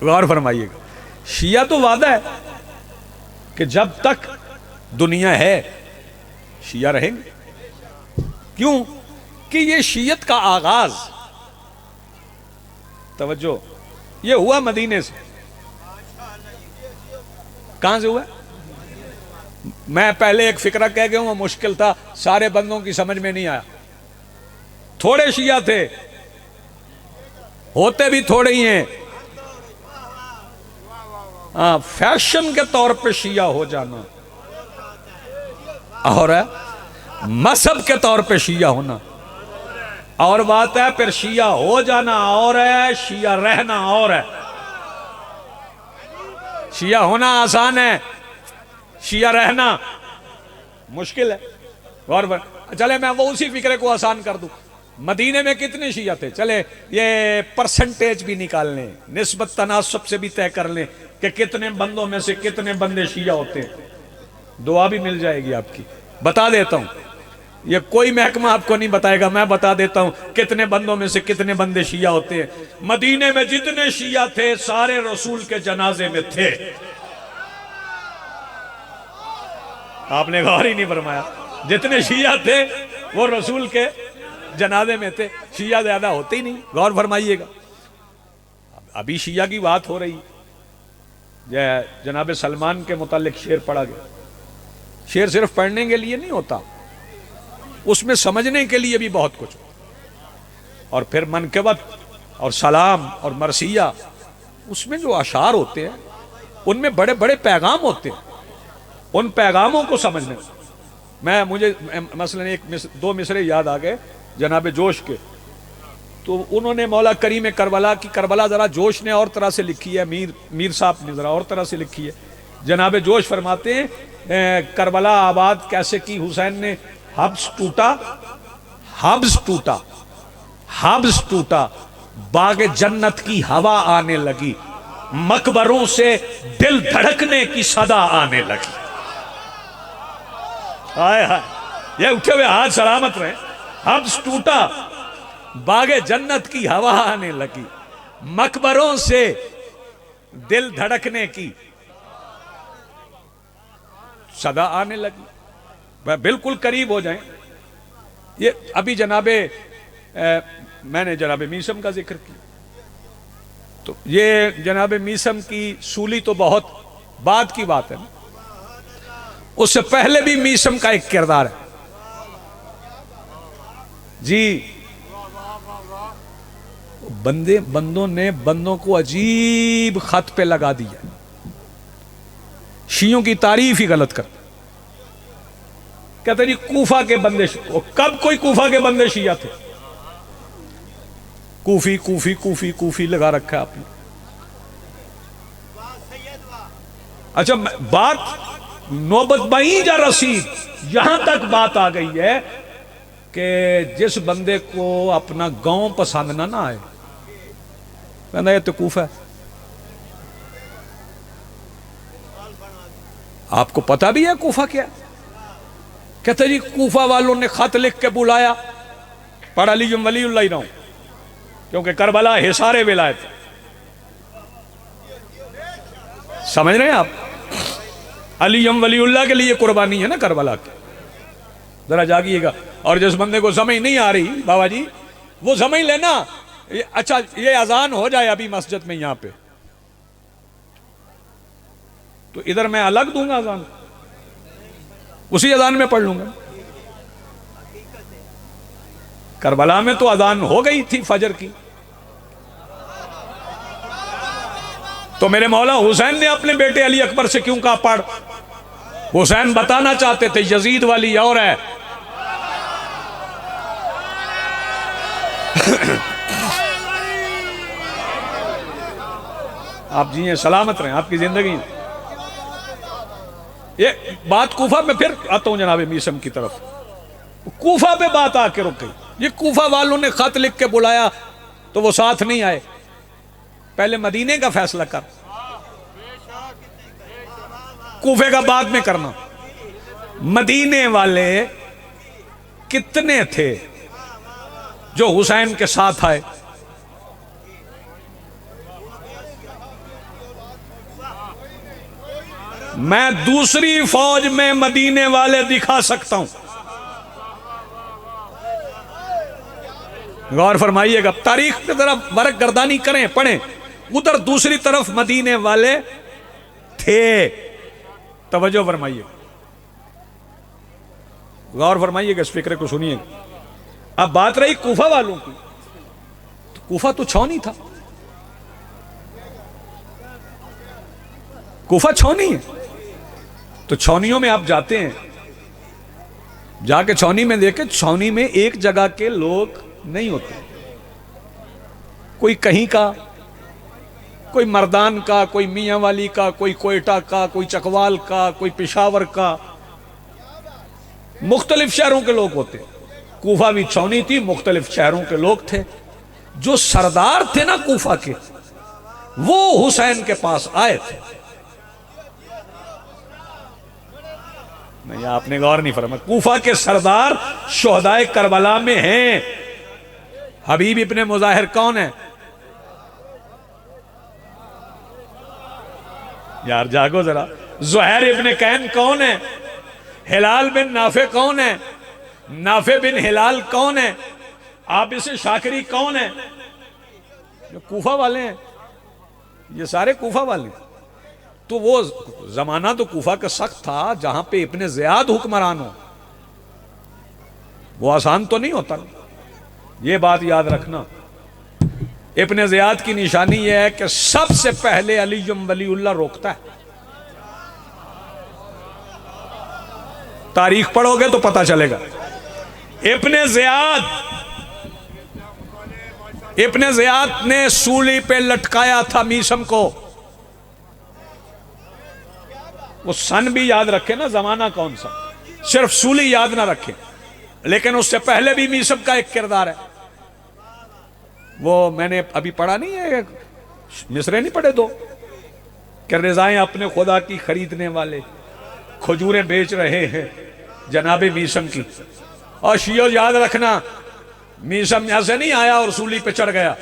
गौर फरमाइएगा, शिया तो वादा है कि जब तक दुनिया है शिया रहेंगे। क्यों कि ये शियत का आगाज, तवज्जो, ये हुआ मदीने से। कहां से हुआ? मैं पहले एक फिक्रा कह गया हूं, वो मुश्किल था, सारे बंदों की समझ में नहीं आया। थोड़े शिया थे, होते भी थोड़े ही हैं। हाँ, फैशन के तौर पे शिया हो जाना और मजहब के तौर पे शिया होना और बात है, फिर शिया हो जाना और है, शिया रहना और है। शिया होना आसान है, शिया रहना मुश्किल है। और चले मैं वो उसी फिक्रे को आसान कर दूं। मदीने में कितने शिया थे, चले ये परसेंटेज भी निकाल लें, निस्बत तनासब से भी तय कर लें कि कितने बंदों में से कितने बंदे शिया होते हैं। दुआ भी मिल जाएगी आपकी। बता देता हूं, ये कोई महकमा आपको नहीं बताएगा, मैं बता देता हूं कितने बंदों में से कितने बंदे शिया होते हैं। मदीने में जितने शिया थे सारे रसूल के जनाजे में थे। आपने गौर ही नहीं फरमाया, जितने शिया थे वो रसूल के जनाजे में थे। शिया ज्यादा होते ही नहीं, गौर फरमाइएगा। अभी शिया की बात हो रही, जनाब सलमान के मुतालिक शेर पढ़ा गया। शेर सिर्फ पढ़ने के लिए नहीं होता, उसमें समझने के लिए भी बहुत कुछ। और फिर मनकबत और सलाम और मरसिया, उसमें जो अशार होते हैं उनमें बड़े बड़े पैगाम होते हैं। उन पैगामों को समझने, मुझे मसलन दो मिसरे याद आ गए जनाब जोश के। तो उन्होंने मौला करीम करबला की, करबला जरा जोश ने और तरह से लिखी है, मीर साहब ने जरा और तरह से लिखी है। जनाब जोश फरमाते हैं, करबला आबाद कैसे की हुसैन ने, हब्स टूटा, हब्स टूटा, हब्स टूटा, बाग जन्नत की हवा आने लगी, मकबरों से दिल धड़कने की सदा आने लगी। हाय हाय, ये उठे हुए हाथ सलामत रहे। हब्स टूटा, बागे जन्नत की हवा आने लगी, मकबरों से दिल धड़कने की सदा आने लगी। वह बिल्कुल करीब हो जाएं। ये अभी मैंने जनाबे मीसम का जिक्र किया, तो ये जनाबे मीसम की सूली तो बहुत बाद की बात है ना, उससे पहले भी मीसम का एक किरदार है जी। बंदों ने बंदों को अजीब खत पे लगा दिया, शियों की तारीफ ही गलत कर। कहते जी कूफा के बंदे, कब कोई कूफा के बंदे शिया थे? कूफी कूफी कूफी कूफी लगा रखा है आपने। अच्छा, बात नौबत बई जा रसीद, यहां तक बात आ गई है कि जिस बंदे को अपना गांव पसंद ना आए, कहना ये तो कूफा है। आपको पता भी है कूफा क्या? कहते जी कूफा वालों ने खत लिख के बुलाया, पढ़ अली वलीउल्लाह ही रहा हूं, क्योंकि करबला हिसारे विलायत। समझ रहे हैं आप? अली वलीउल्लाह के लिए कुर्बानी है ना करबला की। जरा जागिएगा। और जिस बंदे को समझ नहीं आ रही बाबा जी, वो समझ लेना। अच्छा, ये अजान हो जाए अभी मस्जिद में यहां पे, तो इधर मैं अलग दूंगा अजान, उसी अजान में पढ़ लूंगा। करबला में तो अजान हो गई थी फजर की, तो मेरे मौला हुसैन ने अपने बेटे अली अकबर से क्यों कहा पढ़? हुसैन बताना चाहते थे यजीद वाली और है। आप जी सलामत रहें, आपकी जिंदगी। ये बात कूफा में, फिर आता हूं जनाब मीसम की तरफ। कूफा पे बात आके रुक गई। ये कूफा वालों ने खत लिख के बुलाया तो वो साथ नहीं आए। पहले मदीने का फैसला कर, कूफे का बाद में करना। मदीने वाले कितने थे जो हुसैन के साथ आए? मैं दूसरी फौज में मदीने वाले दिखा सकता हूं। गौर फरमाइएगा, तारीख की तरफ वर्क गर्दानी करें, पढ़ें। उधर दूसरी तरफ मदीने वाले थे। तवज्जो फरमाइए, गौर फरमाइएगा, इस फिक्र को सुनिएगा। अब बात रही कूफा वालों की, तो कूफा तो छौनी था, कूफा छौनी है। तो छौनियों में आप जाते हैं, जाके छौनी में देखे, छौनी में एक जगह के लोग नहीं होते। कोई कहीं का, कोई मर्दान का, कोई मियां वाली का, कोई कोयटा का, कोई चकवाल का, कोई पेशावर का, मुख्तलिफ शहरों के लोग होते। कूफा भी छौनी थी, मुख्तलिफ शहरों के लोग थे। जो सरदार थे ना कूफा के, वो हुसैन के पास आए थे। नहीं, आपने गौर नहीं फरमाया। कूफा के सरदार शोहदाए करबला में हैं। हबीब इब्ने मुजाहिर कौन है? यार जागो जरा। ज़ुहैर इब्ने कैन कौन है? हिलाल बिन नाफे कौन है? नाफे बिन हिलाल कौन है? आबिस शाकिरी कौन है? जो कूफा वाले हैं, ये सारे कूफा वाले। तो वो जमाना तो कूफा का सख्त था, जहां पे इब्ने ज़ियाद हुक्मरान हो। वो आसान तो नहीं होता, ये बात याद रखना। इब्ने ज़ियाद की निशानी यह है कि सबसे पहले अली वलीउल्लाह रोकता है। तारीख पढ़ोगे तो पता चलेगा। इब्ने ज़ियाद ने सूली पे लटकाया था मीसम को। वो सन भी याद रखे ना, जमाना कौन सा, सिर्फ सूली याद ना रखे। लेकिन उससे पहले भी मीसम का एक किरदार है। वो मैंने अभी पढ़ा नहीं है, मिसरे नहीं पढ़े दो, कि रिजाएं अपने खुदा की खरीदने वाले खजूरें बेच रहे हैं जनाबे मीसम की। और शियो याद रखना, मीसम यहां से नहीं आया और सूली पे चढ़ गया।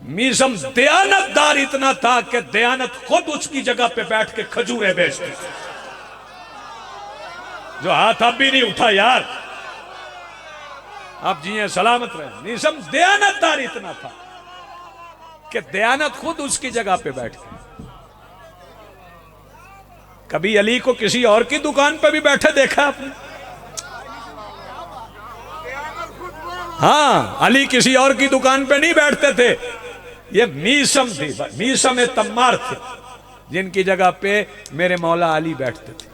मीसम दयानतदार इतना था कि दयानत खुद उसकी जगह पे बैठ के खजूरें बेचती थी। जो हाथ अब भी नहीं उठा यार, आप जिए सलामत रहे। मीसम दयानतदार इतना था कि दयानत खुद उसकी जगह पे बैठ के। कभी अली को किसी और की दुकान पे भी बैठे देखा आपने? हाँ, अली किसी और की दुकान पे नहीं बैठते थे। ये मीसम थी, मीसम तम्मार थे, जिनकी जगह पे मेरे मौला अली बैठते थे।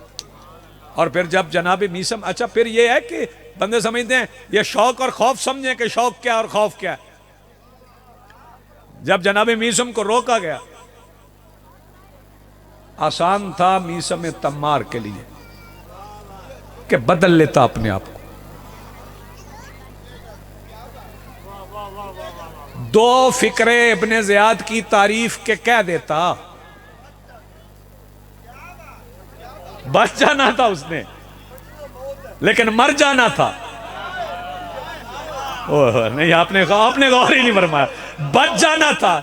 और फिर जब जनाब मीसम, अच्छा फिर ये है कि बंदे समझते हैं ये शौक और खौफ समझे कि शौक क्या और खौफ क्या। जब जनाब मीसम को रोका गया, आसान था मीसम तम्मार के लिए कि बदल लेता अपने आप को। दो फिक्रे इब्ने ज़ियाद की तारीफ के कह देता, बच जाना था उसने, लेकिन मर जाना था। ओह नहीं, आपने गौर ही नहीं फरमाया। बच जाना था।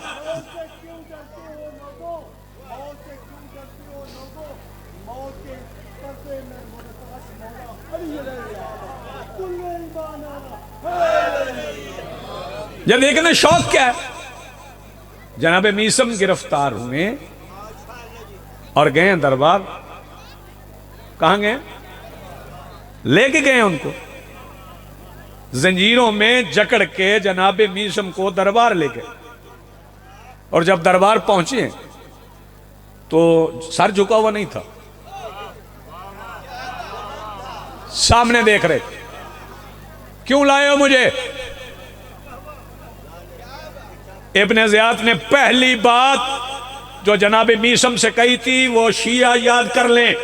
जब देखने शौक क्या है, जनाबे मीसम गिरफ्तार हुए और गए दरबार। कहां गए? लेके गए उनको जंजीरों में जकड़ के जनाबे मीसम को दरबार ले गए। और जब दरबार पहुंचे तो सर झुका हुआ नहीं था, सामने देख रहे। क्यों लाए हो मुझे? इब्ने ज़ियाद ने पहली बात जो जनाब मीसम से कही थी वो शिया याद कर लें।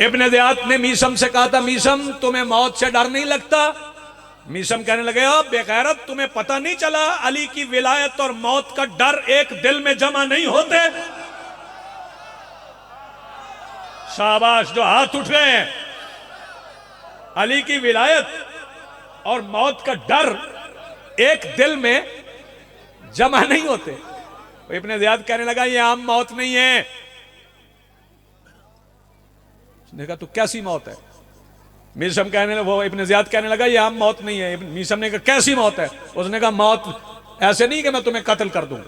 इब्ने ज़ियाद ने मीसम से कहा था, मीसम तुम्हें मौत से डर नहीं लगता? मीसम कहने लगे, ओ बेगैरत, तुम्हें पता नहीं चला अली की विलायत और मौत का डर एक दिल में जमा नहीं होते? शाबाश, जो हाथ उठ रहे हैं। अली की विलायत और मौत का डर एक दिल में जमा नहीं होते। इब्ने ज़ियाद कहने लगा, ये आम मौत नहीं है, उसने कहा तो कैसी मौत है? मीसम कहने वो इब्न ज़ियाद कहने लगा ये आम मौत नहीं है। मीसम ने कहा कैसी मौत है? उसने कहा मौत ऐसे नहीं कि मैं तुम्हें कत्ल कर दूं,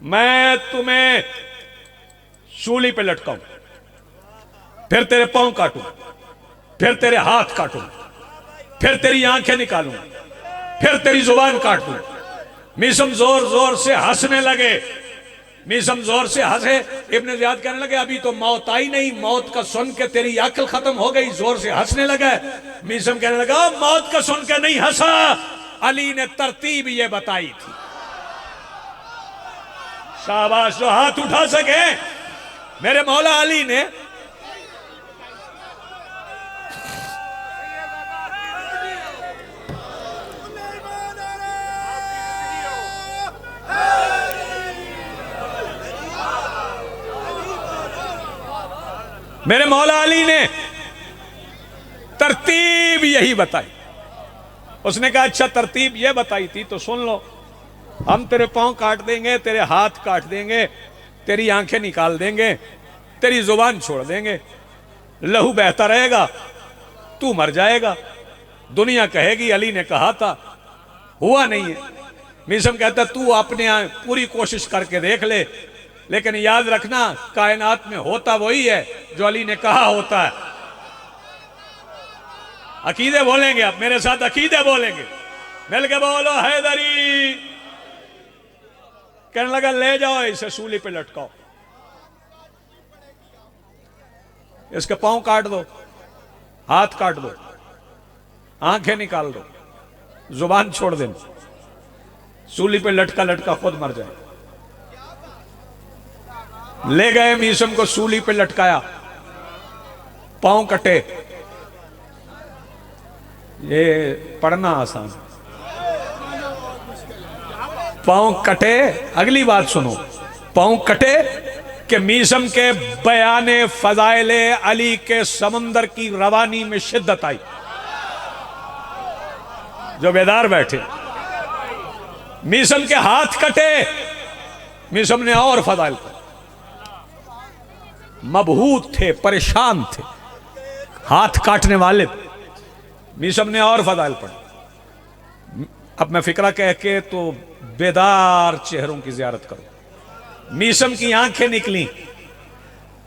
मैं तुम्हें सूली पे लटकाऊं, फिर तेरे पांव काटूं, फिर तेरे हाथ काटूं, फिर तेरी आंखें निकालूं, फिर तेरी जुबान काट दूं। मीसम जोर जोर से हंसने लगे। मीसम जोर से हंसे। इब्न ज़ियाद कहने लगे अभी तो मौत आई नहीं, मौत का सुन के तेरी अक्ल खत्म हो गई, जोर से हंसने लगा। मीसम कहने लगा मौत का सुन के नहीं हंसा, अली ने तरतीब ये बताई थी। शाबाश, जो हाथ उठा सके मेरे मौला अली ने। मेरे मौला अली ने तरतीब यही बताई। उसने कहा अच्छा तरतीब यह बताई थी तो सुन लो, हम तेरे पांव काट देंगे, तेरे हाथ काट देंगे, तेरी आंखें निकाल देंगे, तेरी जुबान छोड़ देंगे, लहू बहता रहेगा, तू मर जाएगा। दुनिया कहेगी अली ने कहा था, हुआ नहीं है। मीसम कहता तू अपने पूरी कोशिश करके देख ले, लेकिन याद रखना कायनात में होता वही है जो अली ने कहा होता है। अकीदे बोलेंगे, आप मेरे साथ अकीदे बोलेंगे, मिलके बोलो हैदरी। कहने लगा ले जाओ इसे सूली पे लटकाओ, इसके पांव काट दो, हाथ काट दो, आंखें निकाल दो, जुबान छोड़ देना, सूली पे लटका लटका खुद मर जाए। ले गए मीसम को सूली पे लटकाया, पांव कटे। ये पढ़ना आसान, पांव कटे। अगली बात सुनो, पांव कटे कि मीसम के बयाने फजाइले अली के समंदर की रवानी में शिद्दत आई। जो बेदार बैठे, मीसम के हाथ कटे, मीसम ने और फजाइल पढ़े। मबहूत थे, परेशान थे, हाथ काटने वाले, मीसम ने और फजाइल पढ़े। अब मैं फिक्रा कह के तो बेदार चेहरों की जियारत करूं। मीसम की आंखें निकली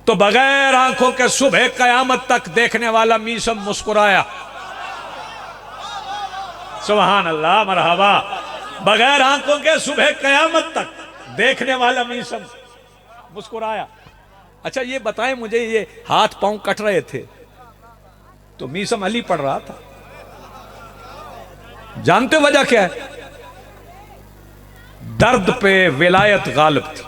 तो बगैर आंखों के सुबह कयामत तक देखने वाला मीसम मुस्कुराया। सुभान अल्लाह, मरहबा। बगैर आंखों के सुबह कयामत तक देखने वाला मीसम मुस्कुराया। अच्छा ये बताएं मुझे, ये हाथ पांव कट रहे थे तो मीसम अली पढ़ रहा था, जानते हो वजह क्या है? दर्द पे विलायत गालिब थी।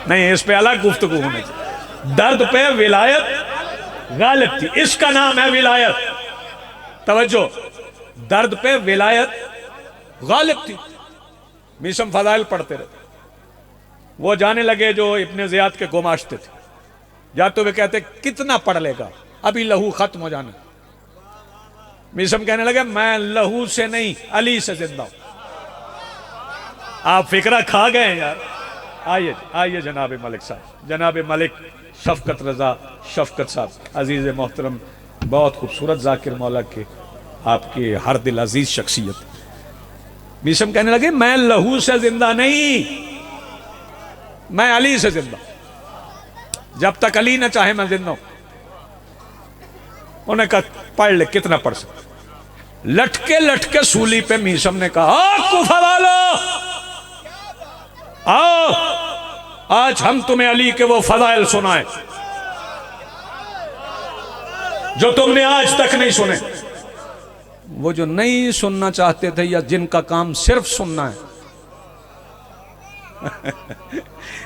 नहीं, इस पे अलग गुफ्तगू होनी चाहिए। दर्द पे विलायत गालिब थी, इसका नाम है विलायत। तवज्जो, दर्द पे विलायत गालिब थी। मीसम फजाइल पढ़ते रहे। वो जाने लगे जो इब्न ज़ियाद के गुमाश्ते थे, जाते हुए कहते कितना पढ़ लेगा, अभी लहू खत्म हो जाना। मीसम कहने लगे मैं लहू से नहीं अली से जिंदा हूं। आप फिक्रा खा गए हैं यार। आइए आइए जनाब मलिक साहब, जनाब मलिक शफकत रजा शफकत साहब, अजीज मोहतरम, बहुत खूबसूरत जाकिर मौला के, आपकी हर दिल अजीज शख्सियत। मीसम कहने लगे मैं लहू से जिंदा नहीं, मैं अली से जिंदा, जब तक अली न चाहे मैं जिंदा हूं। उन्हें कहा पढ़ ले, कितना पढ़ सकते। लटके लटके सूली पे मीसम ने कहा कुफा वालो आओ, आज हम तुम्हें अली के वो फजाइल सुनाए जो तुमने आज तक नहीं सुने। वो जो नहीं सुनना चाहते थे या जिनका काम सिर्फ सुनना है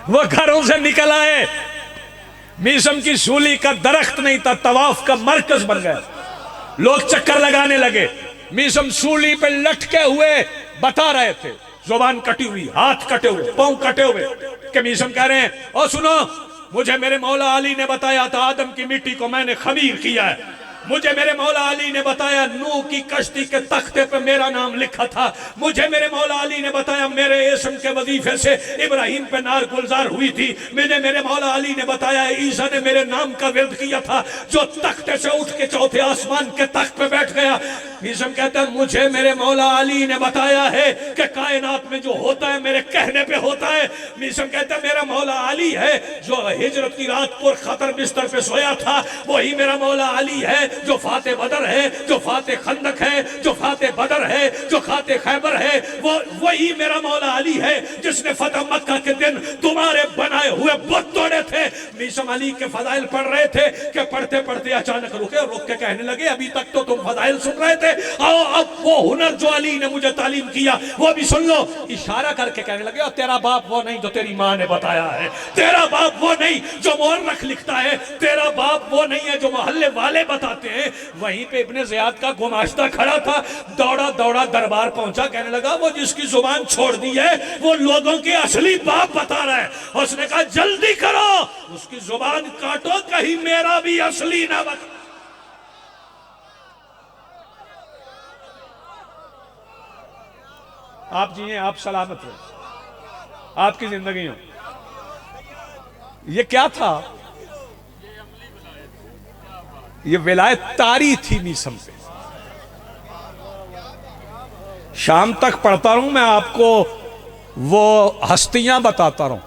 वो घरों से निकल आए। मीसम की सूली का दरख्त नहीं था, तवाफ का मरकज बन गया। लोग चक्कर लगाने लगे। मीसम सूली पे लटके हुए बता रहे थे, जुबान कटी हुई, हाथ कटे हुए, पांव कटे हुए, कि मीसम कह रहे हैं और सुनो, मुझे मेरे मौला अली ने बताया था आदम की मिट्टी को मैंने खमीर किया है, मुझे मेरे मौला अली ने बताया नूह की कश्ती के तख्ते पे मेरा नाम लिखा था। मुझे मेरे मौला अली ने बताया मेरे इस्म के वजीफे से इब्राहिम पे नार गुलजार हुई थी। मुझे मेरे मौला अली ने बताया ईसा ने मेरे नाम का विर्द किया था, जो तख्ते से उठ के चौथे आसमान के तख्त पे बैठ गया। इस्म कहता है मुझे मेरे मौला अली ने बताया है कि कायनात में जो होता है मेरे कहने पे होता है। इस्म कहता है मेरा मौला अली है जो हिजरत की रात पर खतर बिस्तर पे सोया था, वही मेरा मौला अली है जो फाते बदर है, जो फाते खंदक है, जो फाते बदर है, जो खाते खैबर है। वो वही मेरा मौला अली है जिसने फतह मक्का के दिन तुम्हारे बनाए हुए बुत तोड़े थे। मीसम अली के फजाइल पढ़ रहे थे कि पढ़ते पढ़ते अचानक रुके, रुक के कहने लगे अभी तक तो तुम फजाइल सुन रहे थे, आओ अब वो हुनर जो अली ने मुझे तालीम किया वो भी सुन लो। इशारा करके कहने लगे तेरा बाप वो नहीं जो तेरी माँ ने बताया है, तेरा बाप वो नहीं जो मोहर्रख लिखता है, तेरा बाप वो नहीं है जो मोहल्ले वाले बताते हैं। वहीं पे इब्ने ज़ियाद का गुमाश्ता खड़ा था, दौड़ा दौड़ा दरबार पहुंचा, कहने लगा वो जिसकी जुबान छोड़ दी है वो लोगों के असली बाप बता रहा है। उसने कहा जल्दी करो उसकी जुबान काटो कहीं मेरा भी असली ना बता। आप जिए, आप सलामत रहे, आपकी जिंदगी हो। ये क्या था? ये विलायत तारी थी मीसम पे। शाम तक पढ़ता रहूं मैं आपको वो हस्तियां बताता रहूं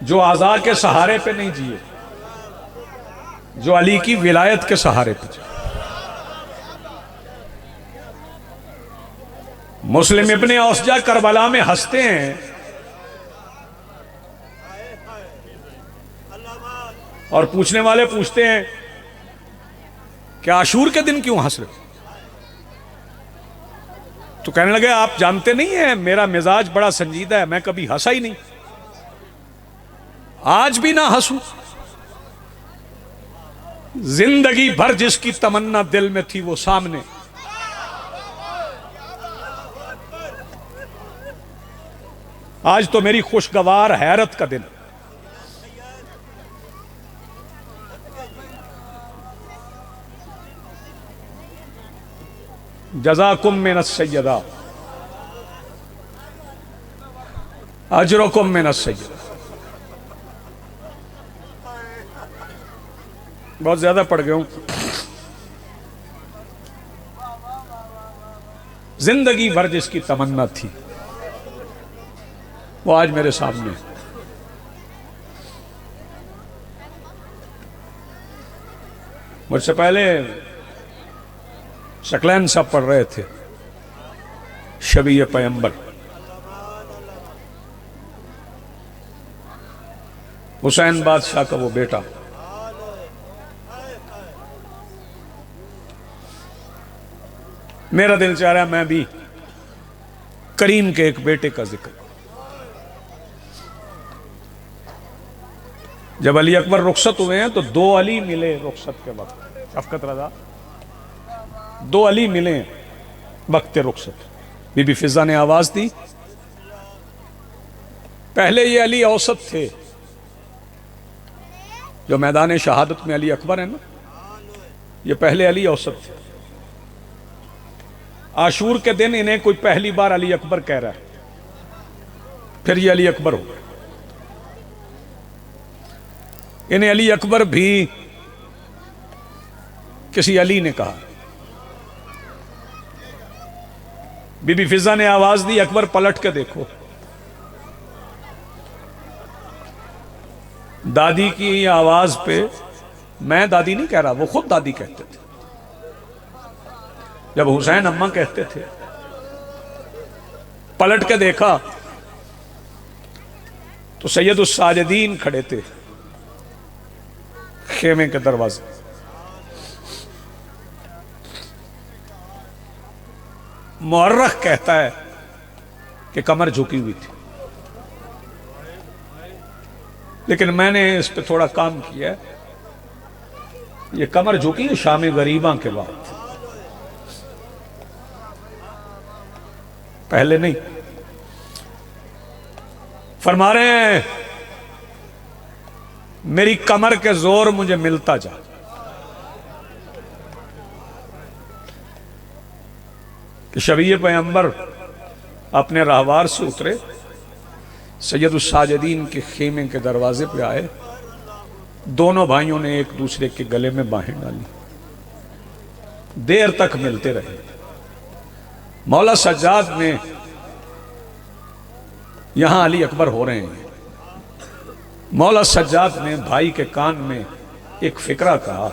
जो आज़ा के सहारे पे नहीं जिए, जो अली की विलायत के सहारे पे जिए। मुस्लिम इब्ने औसजा करबला में हंसते हैं और पूछने वाले पूछते हैं कि आशूर के दिन क्यों हंस रहे? तो कहने लगे आप जानते नहीं हैं मेरा मिजाज बड़ा संजीदा है, मैं कभी हंसा ही नहीं, आज भी ना हंसू। जिंदगी भर जिसकी तमन्ना दिल में थी वो सामने। आज तो मेरी खुशगवार हैरत का दिन। जज़ाकुम मिनस सय्यदा अजरुकुम मिनस सय्यदा। बहुत ज्यादा पढ़ गया हूं। जिंदगी भर जिसकी तमन्ना थी वो आज मेरे सामने। मुझसे पहले शकलैन साहब पढ़ रहे थे शबीए पैगंबर। हुसैन बादशाह का वो बेटा। मेरा दिल चाह रहा है मैं भी करीम के एक बेटे का जिक्र। जब अली अकबर रुखसत हुए हैं तो दो अली मिले रुखसत के वक्त। शफकत रजा दो अली मिले वक्त रुखसत। बीबी फिजा ने आवाज दी। पहले ये अली औसत थे जो मैदान शहादत में अली अकबर है ना, ये पहले अली औसत थे। आशूर के दिन इन्हें कोई पहली बार अली अकबर कह रहा है, फिर ये अली अकबर हो गए। इन्हें अली अकबर भी किसी अली ने कहा। बीबी फिजा ने आवाज दी अकबर पलट के देखो। दादी की आवाज पे, मैं दादी नहीं कह रहा, वो खुद दादी कहते थे। जब हुसैन अम्मा कहते थे, पलट के देखा तो सैयदुस साजिदीन खड़े थे खेमे के दरवाजे। मुअर्रख कहता है कि कमर झुकी हुई थी, लेकिन मैंने इस पे थोड़ा काम किया। ये कमर झुकी है शाम गरीबा के बाद, पहले नहीं। फरमा रहे हैं मेरी कमर के जोर मुझे मिलता जा। कि शबीए पैगंबर अपने राहवार से उतरे, सैयदुस साजिदीन के खेमे के दरवाजे पे आए। दोनों भाइयों ने एक दूसरे के गले में बाहें डाली, देर तक मिलते रहे। मौला सज्जाद ने, यहां अली अकबर हो रहे हैं, मौला सज्जाद ने भाई के कान में एक फिक्रा कहा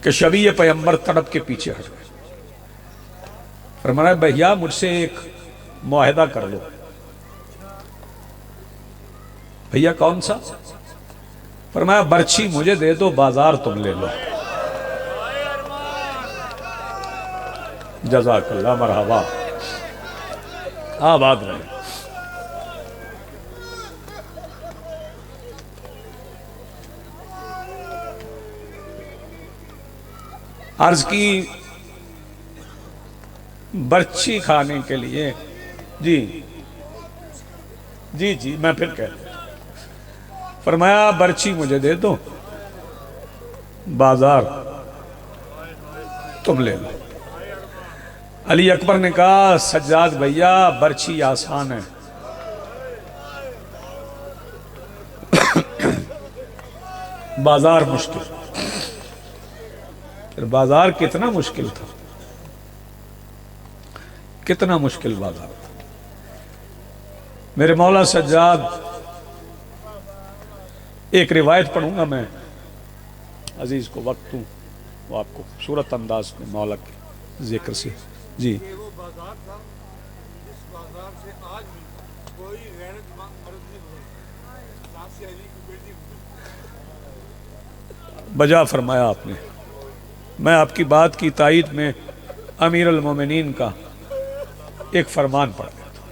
कि शबीए पैगंबर तड़प के पीछे हट गए। फरमाया भैया मुझसे एक मुआहदा कर लो। भैया कौन सा? फरमाया बर्छी मुझे दे दो, बाजार तुम ले लो। जज़ाकल्लाह, मरहबा, आबाद रहे। अर्ज की बर्छी खाने के लिए, जी जी जी, मैं फिर कह, फरमाया बर्छी मुझे दे दो, बाजार तुम ले लो। अली अकबर ने कहा सज्जाद भैया बर्छी आसान है, बाजार मुश्किल। फिर बाजार कितना मुश्किल था, कितना मुश्किल बाजार था। मेरे मौला सज्जाद, एक रिवायत पढ़ूंगा मैं, अजीज को वक्त दूं वो आपको सूरत अंदाज में मौला के जिक्र से। जी, वो बाजार था जिस बाजार से आज भी कोई गैरतमंद मर्द नहीं गुजरता। सासी अली की बेटी बजा फरमाया आपने। मैं आपकी बात की तायीद में अमीर अल मोमिनीन का एक फरमान पढ़ गया था।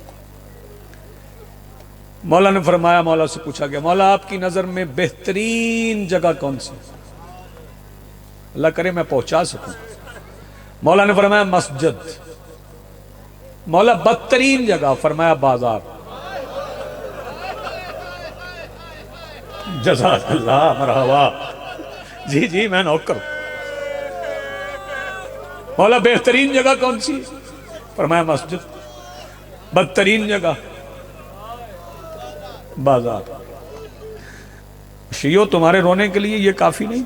मौला ने फरमाया, मौला से पूछा गया मौला आपकी नजर में बेहतरीन जगह कौन सी? अल्लाह करे मैं पहुंचा सकूं। मौला ने फरमाया मस्जिद। मौला बदतरीन जगह? फरमाया बाजार। जज़ाकल्लाह, मरहबा, जी जी मैं नौकर। मौला बेहतरीन जगह कौन सी? फरमाया मस्जिद। बदतरीन जगह? बाजार। शियो तुम्हारे रोने के लिए ये काफी नहीं?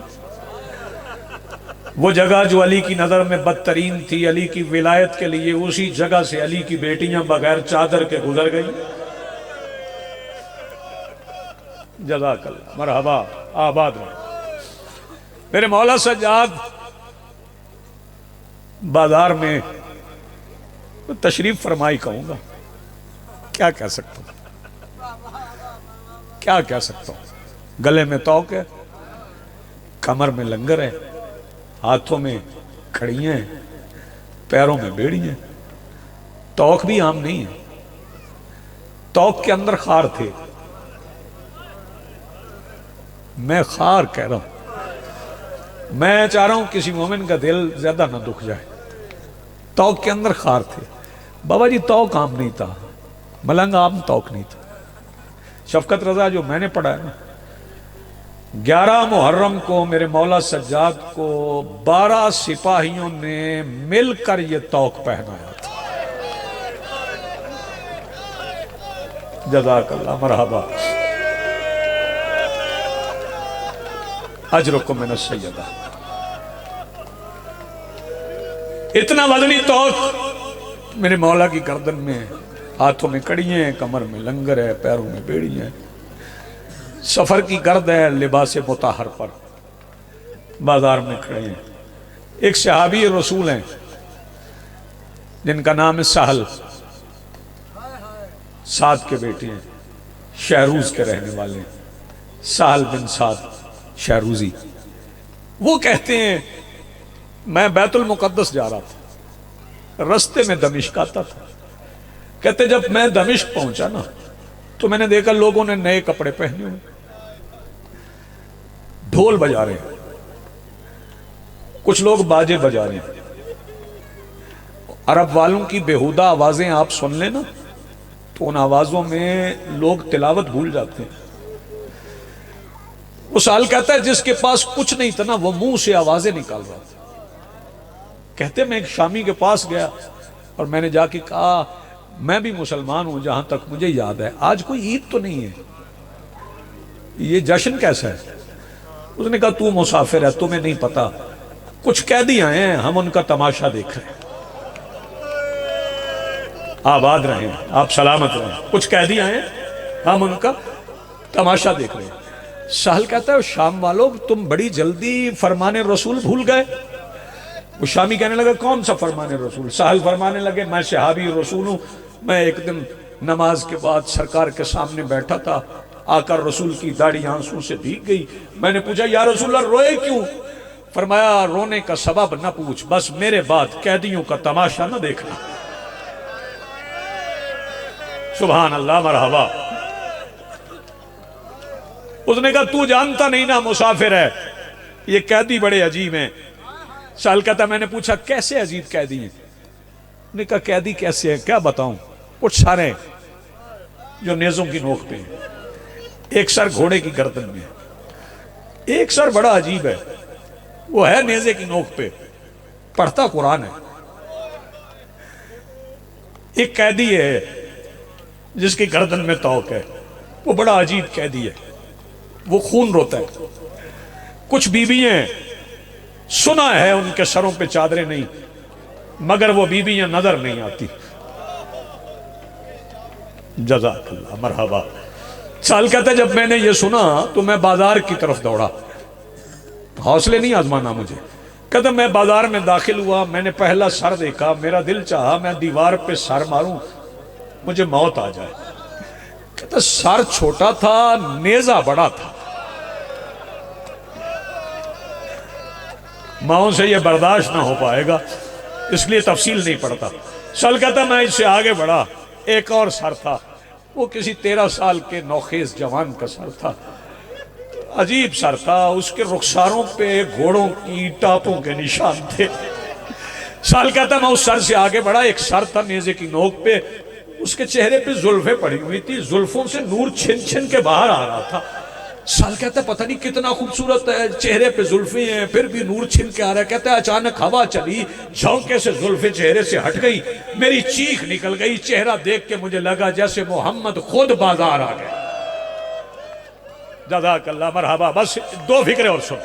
वो जगह जो अली की नजर में बदतरीन थी, अली की विलायत के लिए, उसी जगह से अली की बेटियां बगैर चादर के गुजर गई। जज़ाकल्लाह, मरहबा, आबाद रहो। मेरे मौला सज्जाद बाजार में तशरीफ फरमाई कहूंगा, क्या कह सकता हूं, क्या कह सकता हूं। गले में तौक है, कमर में लंगर है, हाथों में खड़ियां हैं, पैरों में बेड़ियां। तौक भी आम नहीं है, तौक के अंदर खार थे। मैं खार कह रहा हूं, मैं चाह रहा हूं किसी मोमिन का दिल ज्यादा ना दुख जाए। तौक के अंदर खार थे। बाबा जी तौक आम नहीं था, मलंग आम तौक नहीं था। शफकत रजा जो मैंने पढ़ा है ना, 11 मुहर्रम को मेरे मौला सज्जाद को 12 सिपाहियों ने मिलकर ये तौक पहनाया था। जज़ाकल्लाह, मरहबा, अजरुकुम मिन सय्यदा। इतना वजनी तौक मेरे मौला की गर्दन में, हाथों में कड़ियां हैं, कमर में लंगर है, पैरों में बेड़ियां हैं। सफर की गर्द है लिबास मुताहर पर, बाजार में खड़े हैं। एक सहाबी रसूल हैं जिनका नाम है सहल, साद के बेटे हैं, शहरूज के रहने वाले हैं, सहल बिन साद शहरूजी। वो कहते हैं मैं बैतुल मुकद्दस जा रहा था, रास्ते में दमिश्क आता था। कहते जब मैं दमिश्क पहुंचा ना तो मैंने देखा लोगों ने नए कपड़े पहने हुए, ढोल बजा रहे हैं, कुछ लोग बाजे बजा रहे हैं। अरब वालों की बेहुदा आवाजें आप सुन लेना तो उन आवाजों में लोग तिलावत भूल जाते हैं। वो साल कहता है जिसके पास कुछ नहीं था ना वो मुंह से आवाजें निकाल रहा था। कहते मैं एक शामी के पास गया, और मैंने जाके कहा मैं भी मुसलमान हूं, जहां तक मुझे याद है आज कोई ईद तो नहीं है, ये जश्न कैसा है? उसने कहा तू मुसाफिर है, तुम्हें नहीं पता, कुछ कैदी आए हैं, हम उनका तमाशा देख रहे हैं। आबाद रहें, आप सलामत रहें, कुछ कैदी आए हैं, हम उनका तमाशा देख रहे हैं। साहल कहता है शाम वालों तुम बड़ी जल्दी फरमाने रसूल भूल गए। वो शामी कहने लगा कौन सा फरमाने रसूल? साहल फरमाने लगे मैं सहाबी रसूल हूं, मैं एक दिन नमाज के बाद सरकार के सामने बैठा था, आकर रसूल की दाढ़ी आंसू से भीग गई। मैंने पूछा या रसूल रोए क्यों? फरमाया रोने का सबब न पूछ, बस मेरे बाद कैदियों का तमाशा न देखना। सुभान अल्लाह, मरहबा। उसने कहा तू जानता नहीं ना, मुसाफिर है, ये कैदी बड़े अजीब हैं। साल कहता मैंने पूछा कैसे अजीब कैदी हैं? उसने कहा कैदी कैसे है क्या बताऊं? कुछ सारे जो नेजों की नोक पे हैं, एक सर घोड़े की गर्दन में, एक सर बड़ा अजीब है, वो है नेजे की नोक पे, पढ़ता कुरान है। एक कैदी है जिसकी गर्दन में तौक है, वो बड़ा अजीब कैदी है, वो खून रोता है। कुछ बीबियां सुना है उनके सरों पे चादरें नहीं, मगर वो बीबियां नजर नहीं आती। जज़ाकल्लाह, मरहबा। साल कहता है जब मैंने ये सुना तो मैं बाजार की तरफ दौड़ा, हौसले नहीं आजमाना मुझे। कहता मैं बाजार में दाखिल हुआ, मैंने पहला सर देखा, मेरा दिल चाहा मैं दीवार पे सर मारूं, मुझे मौत आ जाए। कहता सर छोटा था, नेजा बड़ा था, माओ से यह बर्दाश्त ना हो पाएगा, इसलिए तफसील नहीं पड़ता। सल कहता मैं इससे आगे बढ़ा, एक और सर था, वो किसी 13 साल के नौखेज जवान का सर था, अजीब सर था, उसके रुखसारों पे घोड़ों की टापों के निशान थे। साल कहता मैं उस सर से आगे बढ़ा, एक सर था नेजे की नोक पे, उसके चेहरे पे जुल्फे पड़ी हुई थी, जुल्फों से नूर छिन छिन के बाहर आ रहा था। साल कहता है पता नहीं कितना खूबसूरत है, चेहरे पे जुल्फे हैं फिर भी नूर छिन के आ रहा है। कहता है अचानक हवा चली, झोंके से जुल्फे चेहरे से हट गई, मेरी चीख निकल गई, चेहरा देख के मुझे लगा जैसे मोहम्मद खुद बाजार आ गए। जज़ाकल्लाह, मरहबा। बस 2 फिक्रे और सुन।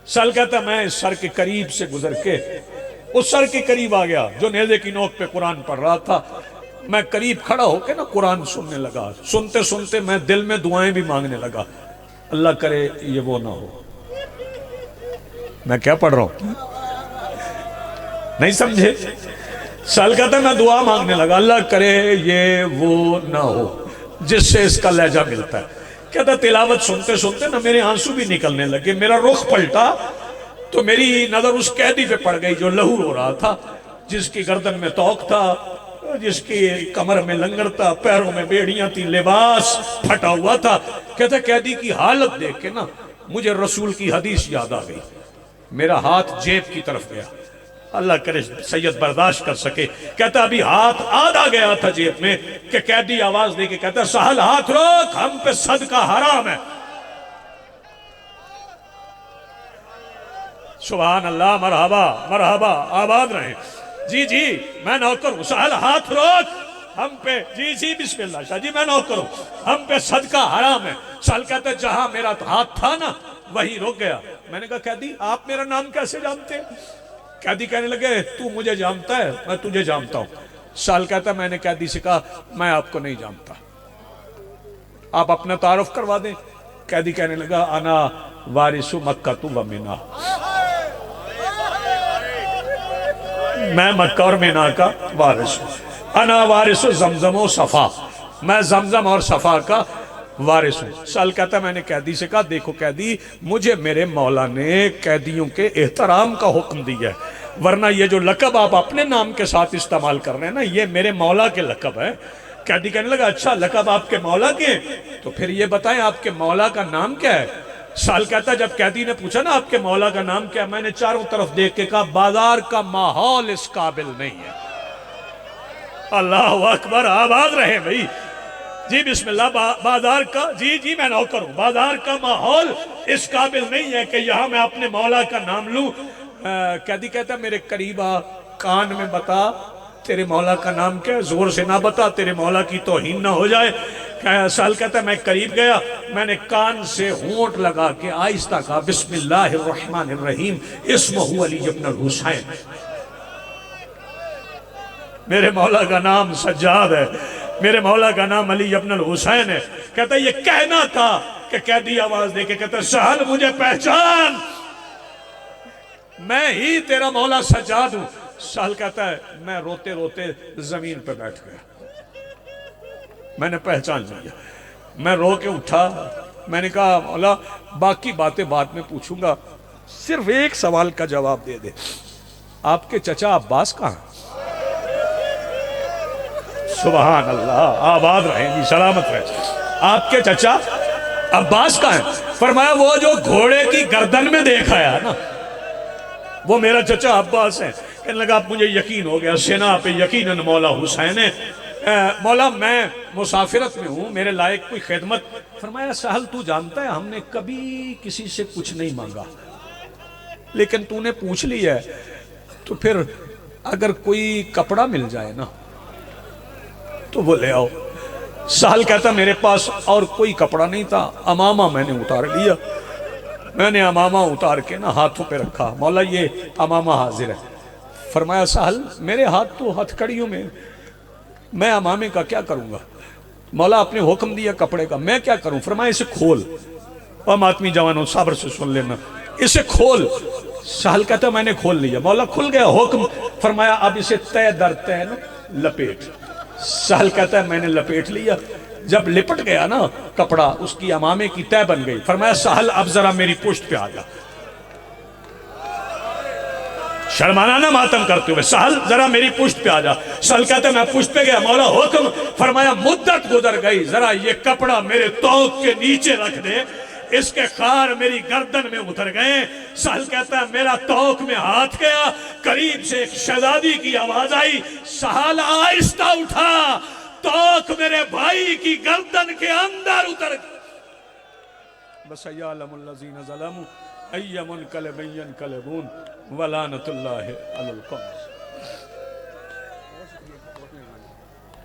साल कहता मैं इस सर के करीब से गुजर के उस सर के करीब आ गया जो नेज़े की नोक पे कुरान पढ़ रहा था। मैं करीब खड़ा होकर ना कुरान सुनने लगा, सुनते सुनते मैं दिल में दुआएं भी मांगने लगा, अल्लाह करे ये वो ना हो। मैं क्या पढ़ रहा हूं नहीं समझे? साल कहता मैं दुआ मांगने लगा, अल्लाह करे ये वो ना हो जिससे इसका लहजा मिलता है। कहता तिलावत सुनते सुनते ना मेरे आंसू भी निकलने लगे, मेरा रुख पलटा तो मेरी नजर उस कैदी पे पड़ गई जो लहू हो रहा था, जिसकी गर्दन में तौक था, जिसकी कमर में लंगर था, पैरों में बेड़ियां थी, लिबास फटा हुआ था। कहता कैदी की हालत देख के ना मुझे रसूल की हदीस याद आ गई, मेरा हाथ जेब की तरफ गया, अल्लाह करे सैयद बर्दाश्त कर सके। कहता अभी हाथ आधा गया था जेब में कि कैदी आवाज दे के कहता सहल हाथ रोक, हम पे सदका हराम है। सुभान अल्लाह, मरहबा मरहबा, आबाद रहे। जी जी मैं नौकर हूं, सहल हाथ रोक हम पे। जी जी बिस्मिल्लाह शाह जी मैं नौकर हूं, हम पे सदका हराम है। साल कहते जहां मेरा हाथ था ना वहीं रुक गया। मैंने कहा कैदी आप मेरा नाम कैसे जानते हैं? कैदी कहने लगे तू मुझे जानता है, मैं तुझे जानता हूं। साल कहता मैंने कैदी से कहा मैं आपको नहीं जानता, आप अपना तारुफ करवा दें। कैदी कहने लगा अना वारिसु मक्का तू व मीना, मैं मक्का और मीना का वारिस हूं। अना वारिसु जमजम सफा, मैं जमजम और सफा का वारिस हूं। साल कहता मैंने कैदी से कहा देखो कैदी, मुझे मेरे मौला ने कैदियों के एहतराम का हुक्म दिया है, वरना ये जो लकब आप अपने नाम के साथ इस्तेमाल कर रहे हैं ना, ये मेरे मौला के लकब है। कैदी कहने लगा अच्छा लकब आपके मौला के, तो फिर ये बताएं आपके मौला का नाम क्या है? साल कहता जब कैदी ने पूछा ना आपके मौला का नाम क्या, मैंने चारों तरफ देख के कहा बाजार का माहौल इस काबिल नहीं है। अल्लाह अकबर, आबाद रहे भाई। जी बिस्मिल्लाह। बाजार का, जी जी मैं नौकर हूं, बाजार का माहौल इस काबिल नहीं है कि यहां मैं अपने मौला का नाम लूं। कैदी कहता मेरे करीब आ, कान में बता तेरे मौला का नाम क्या है, जोर से ना बता तेरे मौला की तौहीन ना हो जाए। साल कहता है मैं करीब गया, मैंने कान से होंठ लगा के आहिस्ता कहा बिस्मिल्लाहिर्रहमानिर्रहीम इस्मुहु अली इब्न हुसैन। मेरे मौला का नाम सज्जाद है, मेरे मौला का नाम अली इब्न हुसैन है। कहता ये कहना था कि कैदी आवाज दे के कहता सहल मुझे पहचान, मैं ही तेरा मौला सज्जाद हूं। साल कहता है मैं रोते रोते जमीन पर बैठ गया, मैंने पहचान लिया। मैं रो के उठा, मैंने कहा मौला बाकी बातें बाद में पूछूंगा, सिर्फ एक सवाल का जवाब दे दे, आपके चचा अब्बास कहाँ? सुभान अल्लाह, आबाद रहेंगी, सलामत रहे। आपके चचा अब्बास कहाँ है? फरमाया वो जो घोड़े की गर्दन में देखा है ना, वो मेरा चचा अब्बास है। कहने लगा अब मुझे यकीन हो गया, सेना पे यकीनन मौला हुसैन है। मौला मैं मुसाफिरत में हूँ, मेरे लायक कोई खिदमत? फरमाया सहल तू जानता है हमने कभी किसी से कुछ नहीं मांगा, लेकिन तूने पूछ लिया है तो फिर अगर कोई कपड़ा मिल जाए ना तो वो ले आओ। सहल कहता मेरे पास और कोई कपड़ा नहीं था, अमामा मैंने उतार लिया। मैंने अमामा उतार के ना हाथों पे रखा, मौला ये अमामा हाजिर है। फरमाया सहल मेरे हाथ तो हथकड़ियों में, मैं अमामे का क्या करूंगा? मौला आपने हुक्म दिया कपड़े का, मैं क्या करूं? फरमाया इसे खोल। हम आदमी जवानों सब्र से सुन लेना, इसे खोल। सहल कहता मैंने खोल लिया। मौला खुल गया हुक्म। फरमाया अब इसे तय दर तय ना लपेट। सहल कहता है मैंने लपेट लिया। जब लिपट गया ना कपड़ा, उसकी अमामे की तय बन गई। फरमाया सहल अब जरा मेरी पुश्त पे आ जा। शर्माना ना मातम करते हुए, सहल जरा मेरी पुश्त पे आ जा। सहल कहते मैं पुश्त पे गया, मौला हुक्म। फरमाया मुद्दत गुजर गई, जरा ये कपड़ा मेरे तौक के नीचे रख दे। इसके खार मेरी गर्दन में उतर गए। सहल कहता है मेरा तौक में हाथ गया, करीब से एक शहजादी की आवाज आई, सहल आहिस्ता उठा, तौक मेरे भाई की गर्दन के अंदर उतर। बस यअलमुल्लज़ीना ज़लमू अय्यमुन कलबयन कलबून वलानतुल्लाहि अलल कौम।